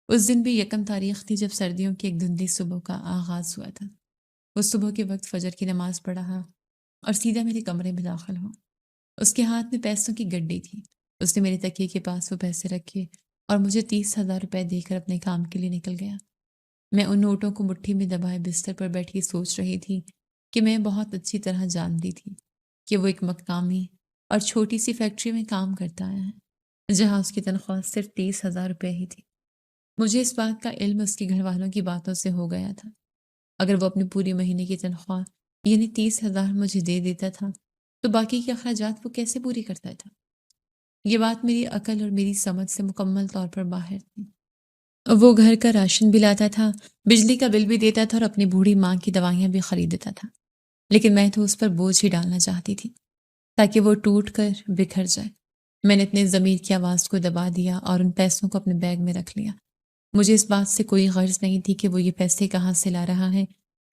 اس دن بھی 1 تاریخ تھی جب سردیوں کی ایک دھندلی صبح کا آغاز ہوا تھا۔ وہ صبح کے وقت فجر کی نماز پڑھا اور سیدھا میرے کمرے میں داخل ہوا۔ اس کے ہاتھ میں پیسوں کی گڈی تھی۔ اس نے میرے تکیے کے پاس وہ پیسے رکھے اور مجھے 30,000 روپے دے کر اپنے کام کے لیے نکل گیا۔ میں ان نوٹوں کو مٹھی میں دبائے بستر پر بیٹھی سوچ رہی تھی کہ میں بہت اچھی طرح جانتی تھی کہ وہ ایک مقامی اور چھوٹی سی فیکٹری میں کام کرتا آیا ہے، جہاں اس کی تنخواہ صرف 30,000 روپے ہی تھی۔ مجھے اس بات کا علم اس کے گھر والوں کی باتوں سے ہو گیا تھا۔ اگر وہ اپنی پوری مہینے کی تنخواہ یعنی 30,000 مجھے دے دیتا تھا تو باقی کے اخراجات وہ کیسے پوری کرتا تھا؟ یہ بات میری عقل اور میری سمجھ سے مکمل طور پر باہر تھی۔ وہ گھر کا راشن بھی لاتا تھا، بجلی کا بل بھی دیتا تھا اور اپنی بوڑھی ماں کی دوائیاں بھی خریدتا تھا، لیکن میں تو اس پر بوجھ ہی ڈالنا چاہتی تھی تاکہ وہ ٹوٹ کر بکھر جائے۔ میں نے اپنے ضمیر کی آواز کو دبا دیا اور ان پیسوں کو اپنے بیگ میں رکھ لیا۔ مجھے اس بات سے کوئی غرض نہیں تھی کہ وہ یہ پیسے کہاں سے لا رہا ہے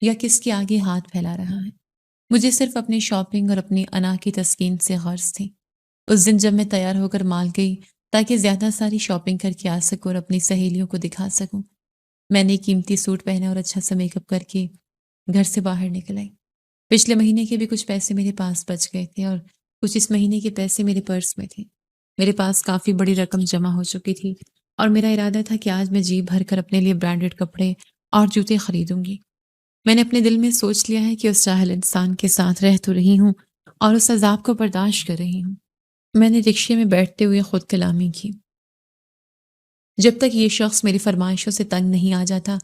یا کس کے آگے ہاتھ پھیلا رہا ہے۔ مجھے صرف اپنی شاپنگ اور اپنی انا کی تسکین سے غرض تھی۔ اس دن جب میں تیار ہو کر مال گئی تاکہ زیادہ ساری شاپنگ کر کے آ سکوں اور اپنی سہیلیوں کو دکھا سکوں، میں نے قیمتی سوٹ پہنا اور اچھا سا میک اپ کر کے گھر سے باہر نکل آئی۔ پچھلے مہینے کے بھی کچھ پیسے میرے پاس بچ گئے تھے اور کچھ اس مہینے کے پیسے میرے پرس میں تھے۔ میرے پاس کافی بڑی رقم جمع ہو چکی تھی اور میرا ارادہ تھا کہ آج میں جی بھر کر اپنے لیے برانڈڈ کپڑے اور جوتے خریدوں گی۔ میں نے اپنے دل میں سوچ لیا ہے کہ اس جاہل انسان کے ساتھ رہ تو رہی ہوں اور اس عذاب کو برداشت کر رہی ہوں۔ میں نے رکشے میں بیٹھتے ہوئے خود کلامی کی، جب تک یہ شخص میری فرمائشوں سے تنگ نہیں آ جاتا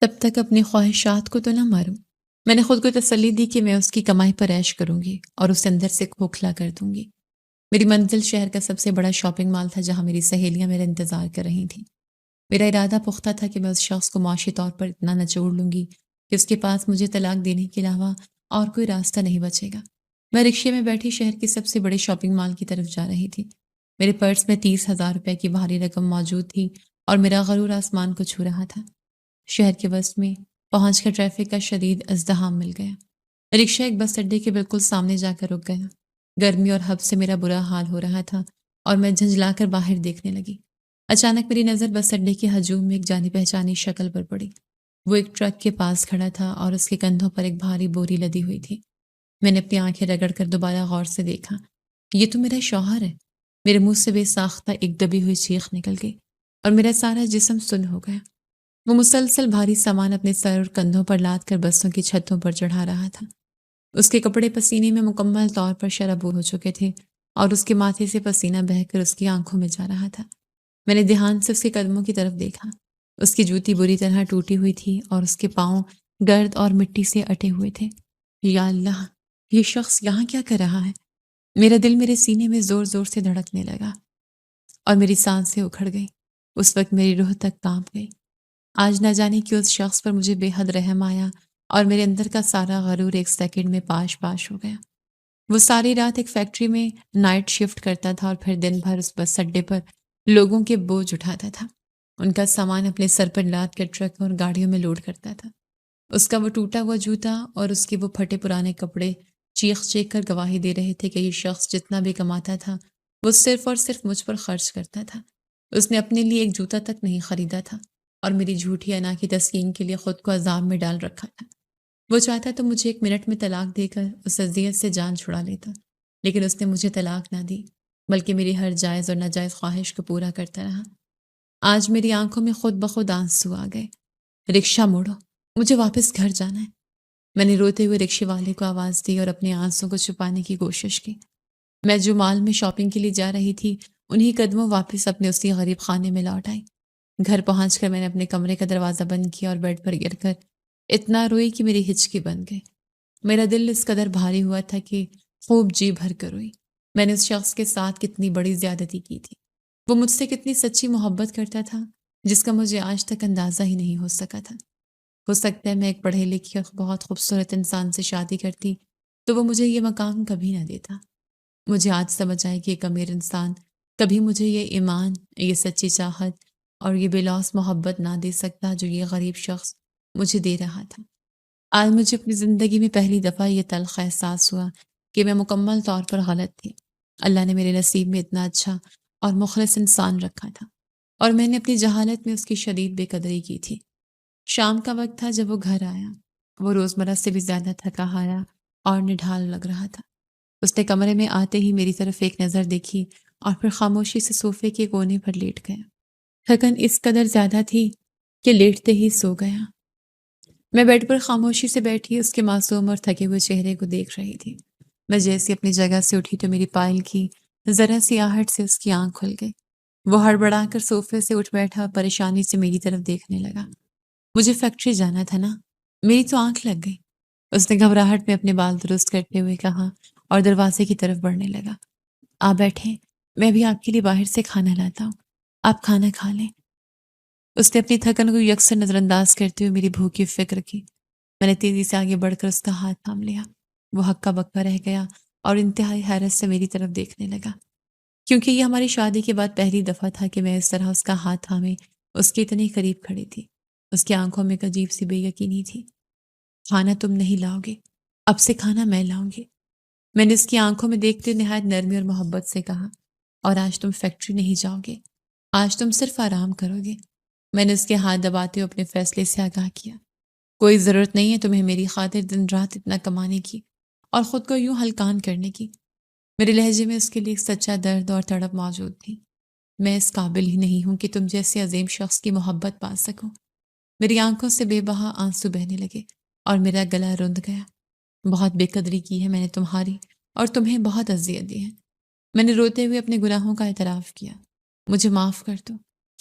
تب تک اپنی خواہشات کو تو نہ ماروں۔ میں نے خود کو تسلی دی کہ میں اس کی کمائی پر عیش کروں گی اور اسے اندر سے کھوکھلا کر دوں گی۔ میری منزل شہر کا سب سے بڑا شاپنگ مال تھا جہاں میری سہیلیاں میرا انتظار کر رہی تھیں۔ میرا ارادہ پختہ تھا کہ میں اس شخص کو معاشی طور پر اتنا نچوڑ لوں گی کہ اس کے پاس مجھے طلاق دینے کے علاوہ اور کوئی راستہ نہیں بچے گا۔ میں رکشے میں بیٹھی شہر کے سب سے بڑے شاپنگ مال کی طرف جا رہی تھی۔ میرے پرس میں 30,000 روپے کی بھاری رقم موجود تھی اور میرا غرور آسمان کو چھو رہا تھا۔ شہر کے وسط میں پہنچ کر ٹریفک کا شدید ازدحام مل گیا۔ رکشہ ایک بس اڈے کے بالکل سامنے جا کر رک گیا۔ گرمی اور ہب سے میرا برا حال ہو رہا تھا اور میں جھنجلا کر باہر دیکھنے لگی۔ اچانک میری نظر بس اڈے کے ہجوم میں ایک جانی پہچانی شکل پر پڑی۔ وہ ایک ٹرک کے پاس کھڑا تھا اور اس کے کندھوں پر ایک بھاری بوری لدی ہوئی تھی۔ میں نے اپنی آنکھیں رگڑ کر دوبارہ غور سے دیکھا۔ یہ تو میرا شوہر ہے۔ میرے منہ سے بے ساختہ ایک دبی ہوئی چیخ نکل گئی اور میرا سارا جسم سن ہو گیا۔ وہ مسلسل بھاری سامان اپنے سر اور کندھوں پر لاد کر بسوں کی چھتوں پر چڑھا رہا تھا۔ اس کے کپڑے پسینے میں مکمل طور پر شرابور ہو چکے تھے اور اس کے ماتھے سے پسینہ بہہ کر اس کی آنکھوں میں جا رہا تھا۔ میں نے دھیان سے اس کے قدموں کی طرف دیکھا۔ اس کی جوتی بری طرح ٹوٹی ہوئی تھی اور اس کے پاؤں گرد اور مٹی سے اٹے ہوئے تھے۔ یا اللہ، یہ شخص یہاں کیا کر رہا ہے؟ میرا دل میرے سینے میں زور زور سے دھڑکنے لگا اور میری سانسیں اکھڑ گئیں۔ اس وقت میری روح تک کانپ گئی۔ آج نہ جانے کہ اس شخص پر مجھے بے حد رحم آیا اور میرے اندر کا سارا غرور ایک سیکنڈ میں پاش پاش ہو گیا۔ وہ ساری رات ایک فیکٹری میں نائٹ شفٹ کرتا تھا اور پھر دن بھر اس بس اڈے پر لوگوں کے بوجھ اٹھاتا تھا۔ ان کا سامان اپنے سر پر لاد کر ٹرک اور گاڑیوں میں لوڈ کرتا تھا۔ اس کا وہ ٹوٹا ہوا جوتا اور اس کے وہ پھٹے پرانے کپڑے چیخ چیخ کر گواہی دے رہے تھے کہ یہ شخص جتنا بھی کماتا تھا وہ صرف اور صرف مجھ پر خرچ کرتا تھا۔ اس نے اپنے لیے ایک جوتا تک نہیں خریدا تھا اور میری جھوٹی انا کی تسکین کے لیے خود کو عذاب میں ڈال رکھا تھا۔ وہ چاہتا تو مجھے ایک منٹ میں طلاق دے کر اس اذیت سے جان چھڑا لیتا، لیکن اس نے مجھے طلاق نہ دی بلکہ میری ہر جائز اور ناجائز خواہش کو پورا کرتا رہا۔ آج میری آنکھوں میں خود بخود آنسو آ گئے۔ رکشہ موڑو، مجھے واپس گھر جانا ہے۔ میں نے روتے ہوئے رکشے والے کو آواز دی اور اپنے آنسوں کو چھپانے کی کوشش کی۔ میں جو مال میں شاپنگ کے لیے جا رہی تھی انہی قدموں واپس اپنے اسی غریب خانے میں لوٹ آئی۔ گھر پہنچ کر میں نے اپنے کمرے کا دروازہ بند کیا اور بیڈ پر گر کر اتنا روئی کہ میری ہچکی بن گئی۔ میرا دل اس قدر بھاری ہوا تھا کہ خوب جی بھر کر روئی۔ میں نے اس شخص کے ساتھ کتنی بڑی زیادتی کی تھی۔ وہ مجھ سے کتنی سچی محبت کرتا تھا جس کا مجھے آج تک اندازہ ہی نہیں ہو سکا تھا۔ ہو سکتا ہے میں ایک پڑھے لکھے اور بہت خوبصورت انسان سے شادی کرتی تو وہ مجھے یہ مقام کبھی نہ دیتا۔ مجھے آج سمجھ آئے کہ ایک امیر انسان کبھی مجھے یہ ایمان، یہ سچی چاہت اور یہ بے لوث محبت نہ دے سکتا جو یہ غریب شخص مجھے دے رہا تھا۔ آج مجھے اپنی زندگی میں پہلی دفعہ یہ تلخ احساس ہوا کہ میں مکمل طور پر غلط تھی۔ اللہ نے میرے نصیب میں اتنا اچھا اور مخلص انسان رکھا تھا اور میں نے اپنی جہالت میں اس کی شدید بے قدری کی تھی۔ شام کا وقت تھا جب وہ گھر آیا۔ وہ روزمرہ سے بھی زیادہ تھکا ہارا اور نڈھال لگ رہا تھا۔ اس نے کمرے میں آتے ہی میری طرف ایک نظر دیکھی اور پھر خاموشی سے صوفے کے کونے پر لیٹ گیا۔ تھکن اس قدر زیادہ تھی کہ لیٹتے ہی سو گیا۔ میں بیڈ پر خاموشی سے بیٹھی اس کے معصوم اور تھکے ہوئے چہرے کو دیکھ رہی تھی۔ میں جیسی اپنی جگہ سے اٹھی تو میری پائل کی ذرا سی آہٹ سے اس کی آنکھ کھل گئی۔ وہ ہڑبڑا کر صوفے سے اٹھ بیٹھا اور پریشانی سے میری طرف دیکھنے لگا۔ مجھے فیکٹری جانا تھا نا، میری تو آنکھ لگ گئی۔ اس نے گھبراہٹ میں اپنے بال درست کرتے ہوئے کہا اور دروازے کی طرف بڑھنے لگا۔ آپ بیٹھیں، میں بھی آپ کے لیے باہر سے کھانا لاتا ہوں، آپ کھانا کھا لیں۔ اس نے اپنی تھکن کو یکسر نظر انداز کرتے ہوئے میری بھوک کی فکر کی۔ میں نے تیزی سے آگے بڑھ کر اس کا ہاتھ تھام لیا۔ وہ ہکا بکا رہ گیا اور انتہائی حیرت سے میری طرف دیکھنے لگا، کیونکہ یہ ہماری شادی کے بعد پہلی دفعہ تھا کہ میں اس طرح اس کا ہاتھ تھامے اس کے اتنے قریب کھڑی تھی۔ اس کی آنکھوں میں ایک عجیب سی بے یقینی تھی۔ کھانا تم نہیں لاؤ گے، اب سے کھانا میں لاؤں گی۔ میں نے اس کی آنکھوں میں دیکھتے نہایت نرمی اور محبت سے کہا، اور آج تم فیکٹری نہیں جاؤ گے، آج تم صرف آرام کرو گے۔ میں نے اس کے ہاتھ دباتے ہوئے اپنے فیصلے سے آگاہ کیا۔ کوئی ضرورت نہیں ہے تمہیں میری خاطر دن رات اتنا کمانے کی اور خود کو یوں ہلکان کرنے کی۔ میرے لہجے میں اس کے لیے ایک سچا درد اور تڑپ موجود تھی۔ میں اس قابل ہی نہیں ہوں کہ تم جیسے عظیم شخص کی محبت پا سکوں۔ میری آنکھوں سے بے بہا آنسو بہنے لگے اور میرا گلا رند گیا۔ بہت بے قدری کی ہے میں نے تمہاری اور تمہیں بہت اذیت دی ہے۔ میں نے روتے ہوئے اپنے گناہوں کا اعتراف کیا۔ مجھے معاف کر دو،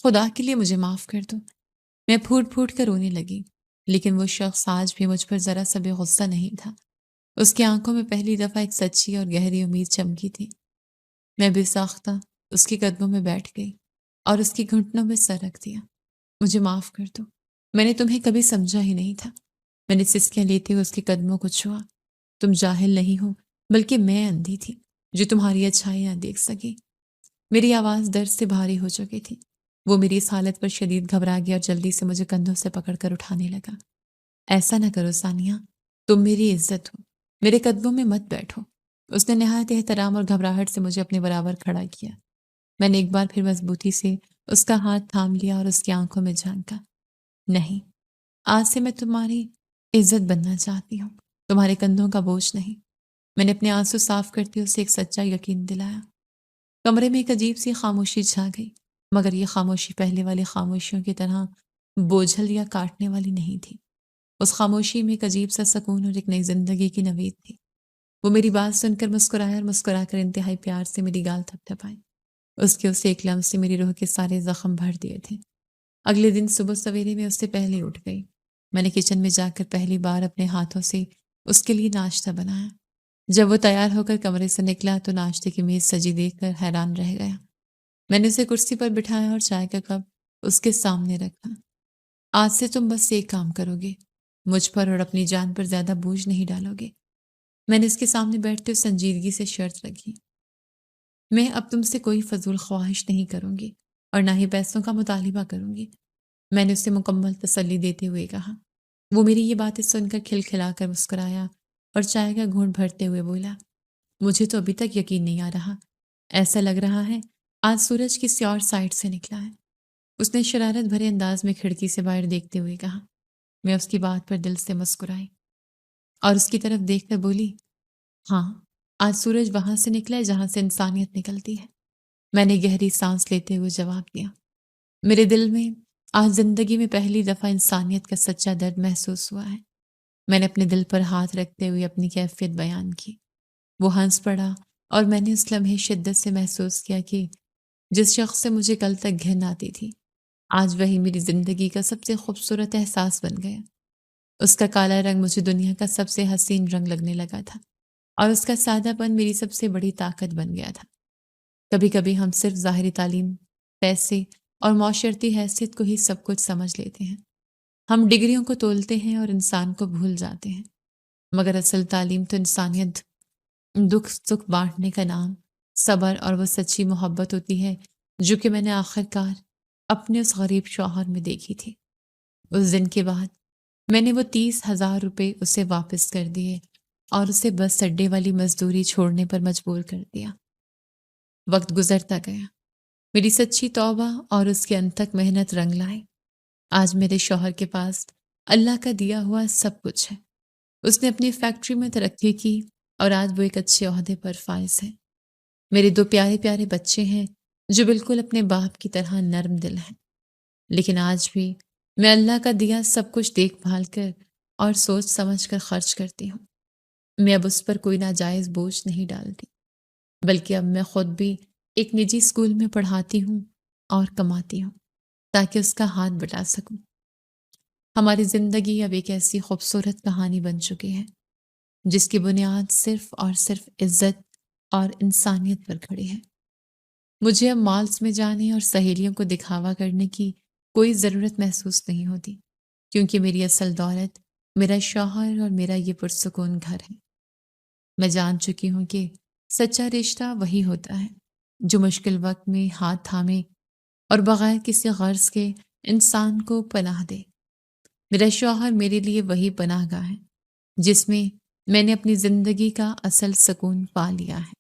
خدا کے لیے مجھے معاف کر دو۔ میں پھوٹ پھوٹ کر رونے لگی، لیکن وہ شخص آج بھی مجھ پر ذرا سا بھی غصہ نہیں تھا۔ اس کی آنکھوں میں پہلی دفعہ ایک سچی اور گہری امید چمکی تھی۔ میں بے ساختہ اس کے قدموں میں بیٹھ گئی اور اس کی گھٹنوں میں سر رکھ دیا۔ مجھے معاف کر دو، میں نے تمہیں کبھی سمجھا ہی نہیں تھا۔ میں نے سسکیاں لیتے ہوئے اس کے قدموں کو چھوا۔ تم جاہل نہیں ہو، بلکہ میں اندھی تھی جو تمہاری اچھائیاں دیکھ سکی۔ میری آواز درد سے بھاری ہو چکی تھی۔ وہ میری اس حالت پر شدید گھبرا گیا اور جلدی سے مجھے کندھوں سے پکڑ کر اٹھانے لگا۔ ایسا نہ کرو ثانیہ، تم میری عزت ہو، میرے قدموں میں مت بیٹھو۔ اس نے نہایت احترام اور گھبراہٹ سے مجھے اپنے برابر کھڑا کیا۔ میں نے ایک بار پھر مضبوطی سے اس کا ہاتھ تھام لیا اور اس کی آنکھوں میں جھانکا۔ نہیں، آج سے میں تمہاری عزت بننا چاہتی ہوں، تمہارے کندھوں کا بوجھ نہیں۔ میں نے اپنے آنسو صاف کرتے اسے ایک سچا یقین دلایا۔ کمرے میں ایک عجیب سی خاموشی چھا گئی، مگر یہ خاموشی پہلے والی خاموشیوں کی طرح بوجھل یا کاٹنے والی نہیں تھی۔ اس خاموشی میں ایک عجیب سا سکون اور ایک نئی زندگی کی نوید تھی۔ وہ میری بات سن کر مسکرایا اور مسکرا کر انتہائی پیار سے میری گال تھپ تھپائی۔ اس کے اسے ایک لمس سے میری روح کے سارے زخم بھر دیے تھے۔ اگلے دن صبح سویرے میں اس سے پہلے اٹھ گئی۔ میں نے کچن میں جا کر پہلی بار اپنے ہاتھوں سے اس کے لیے ناشتہ بنایا۔ جب وہ تیار ہو کر کمرے سے نکلا تو ناشتے کی میز سجی دیکھ کر حیران رہ گیا۔ میں نے اسے کرسی پر بٹھایا اور چائے کا کپ اس کے سامنے رکھا۔ آج سے تم بس ایک کام کرو گے، مجھ پر اور اپنی جان پر زیادہ بوجھ نہیں ڈالو گے۔ میں نے اس کے سامنے بیٹھتے سنجیدگی سے شرط رکھی۔ میں اب تم سے کوئی فضول خواہش نہیں کروں گی اور نہ ہی پیسوں کا مطالبہ کروں گی۔ میں نے اسے مکمل تسلی دیتے ہوئے کہا۔ وہ میری یہ باتیں سن کر کھلکھلا کر مسکرایا اور چائے کا گھونٹ بھرتے ہوئے بولا، مجھے تو ابھی تک یقین نہیں آ رہا، ایسا لگ رہا ہے آج سورج کسی اور سائڈ سے نکلا ہے۔ اس نے شرارت بھرے انداز میں کھڑکی سے باہر دیکھتے ہوئے کہا۔ میں اس کی بات پر دل سے مسکرائی اور اس کی طرف دیکھ کر بولی، ہاں، آج سورج وہاں سے نکلا ہے جہاں سے انسانیت نکلتی ہے۔ میں نے گہری سانس لیتے ہوئے جواب دیا۔ میرے دل میں آج زندگی میں پہلی دفعہ انسانیت کا سچا درد محسوس ہوا ہے۔ میں نے اپنے دل پر ہاتھ رکھتے ہوئے اپنی کیفیت بیان کی۔ وہ ہنس پڑا اور میں نے اس لمحے شدت سے محسوس کیا کہ جس شخص سے مجھے کل تک گھن آتی تھی، آج وہی میری زندگی کا سب سے خوبصورت احساس بن گیا۔ اس کا کالا رنگ مجھے دنیا کا سب سے حسین رنگ لگنے لگا تھا اور اس کا سادہ پن میری سب سے بڑی طاقت بن گیا تھا۔ کبھی کبھی ہم صرف ظاہری تعلیم، پیسے اور معاشرتی حیثیت کو ہی سب کچھ سمجھ لیتے ہیں۔ ہم ڈگریوں کو تولتے ہیں اور انسان کو بھول جاتے ہیں، مگر اصل تعلیم تو انسانیت، دکھ سکھ بانٹنے کا نام، صبر اور وہ سچی محبت ہوتی ہے جو کہ میں نے آخر کار اپنے اس غریب شوہر میں دیکھی تھی۔ اس دن کے بعد میں نے وہ 30,000 روپے اسے واپس کر دیے اور اسے بس اڈے والی مزدوری چھوڑنے پر مجبور کر دیا۔ وقت گزرتا گیا، میری سچی توبہ اور اس کی انتھک محنت رنگ لائے۔ آج میرے شوہر کے پاس اللہ کا دیا ہوا سب کچھ ہے۔ اس نے اپنی فیکٹری میں ترقی کی اور آج وہ ایک اچھے عہدے پر فائز ہے۔ میرے 2 پیارے پیارے بچے ہیں جو بالکل اپنے باپ کی طرح نرم دل ہیں، لیکن آج بھی میں اللہ کا دیا سب کچھ دیکھ بھال کر اور سوچ سمجھ کر خرچ کرتی ہوں۔ میں اب اس پر کوئی ناجائز بوجھ نہیں ڈالتی، بلکہ اب میں خود بھی ایک نجی اسکول میں پڑھاتی ہوں اور کماتی ہوں تاکہ اس کا ہاتھ بٹا سکوں۔ ہماری زندگی اب ایک ایسی خوبصورت کہانی بن چکی ہے جس کی بنیاد صرف اور صرف عزت اور انسانیت پر کھڑی ہے۔ مجھے اب مالز میں جانے اور سہیلیوں کو دکھاوا کرنے کی کوئی ضرورت محسوس نہیں ہوتی، کیونکہ میری اصل دولت میرا شوہر اور میرا یہ پرسکون گھر ہے۔ میں جان چکی ہوں کہ سچا رشتہ وہی ہوتا ہے جو مشکل وقت میں ہاتھ تھامے اور بغیر کسی غرض کے انسان کو پناہ دے۔ میرا شوہر میرے لیے وہی پناہ گاہ ہے جس میں میں نے اپنی زندگی کا اصل سکون پا لیا ہے۔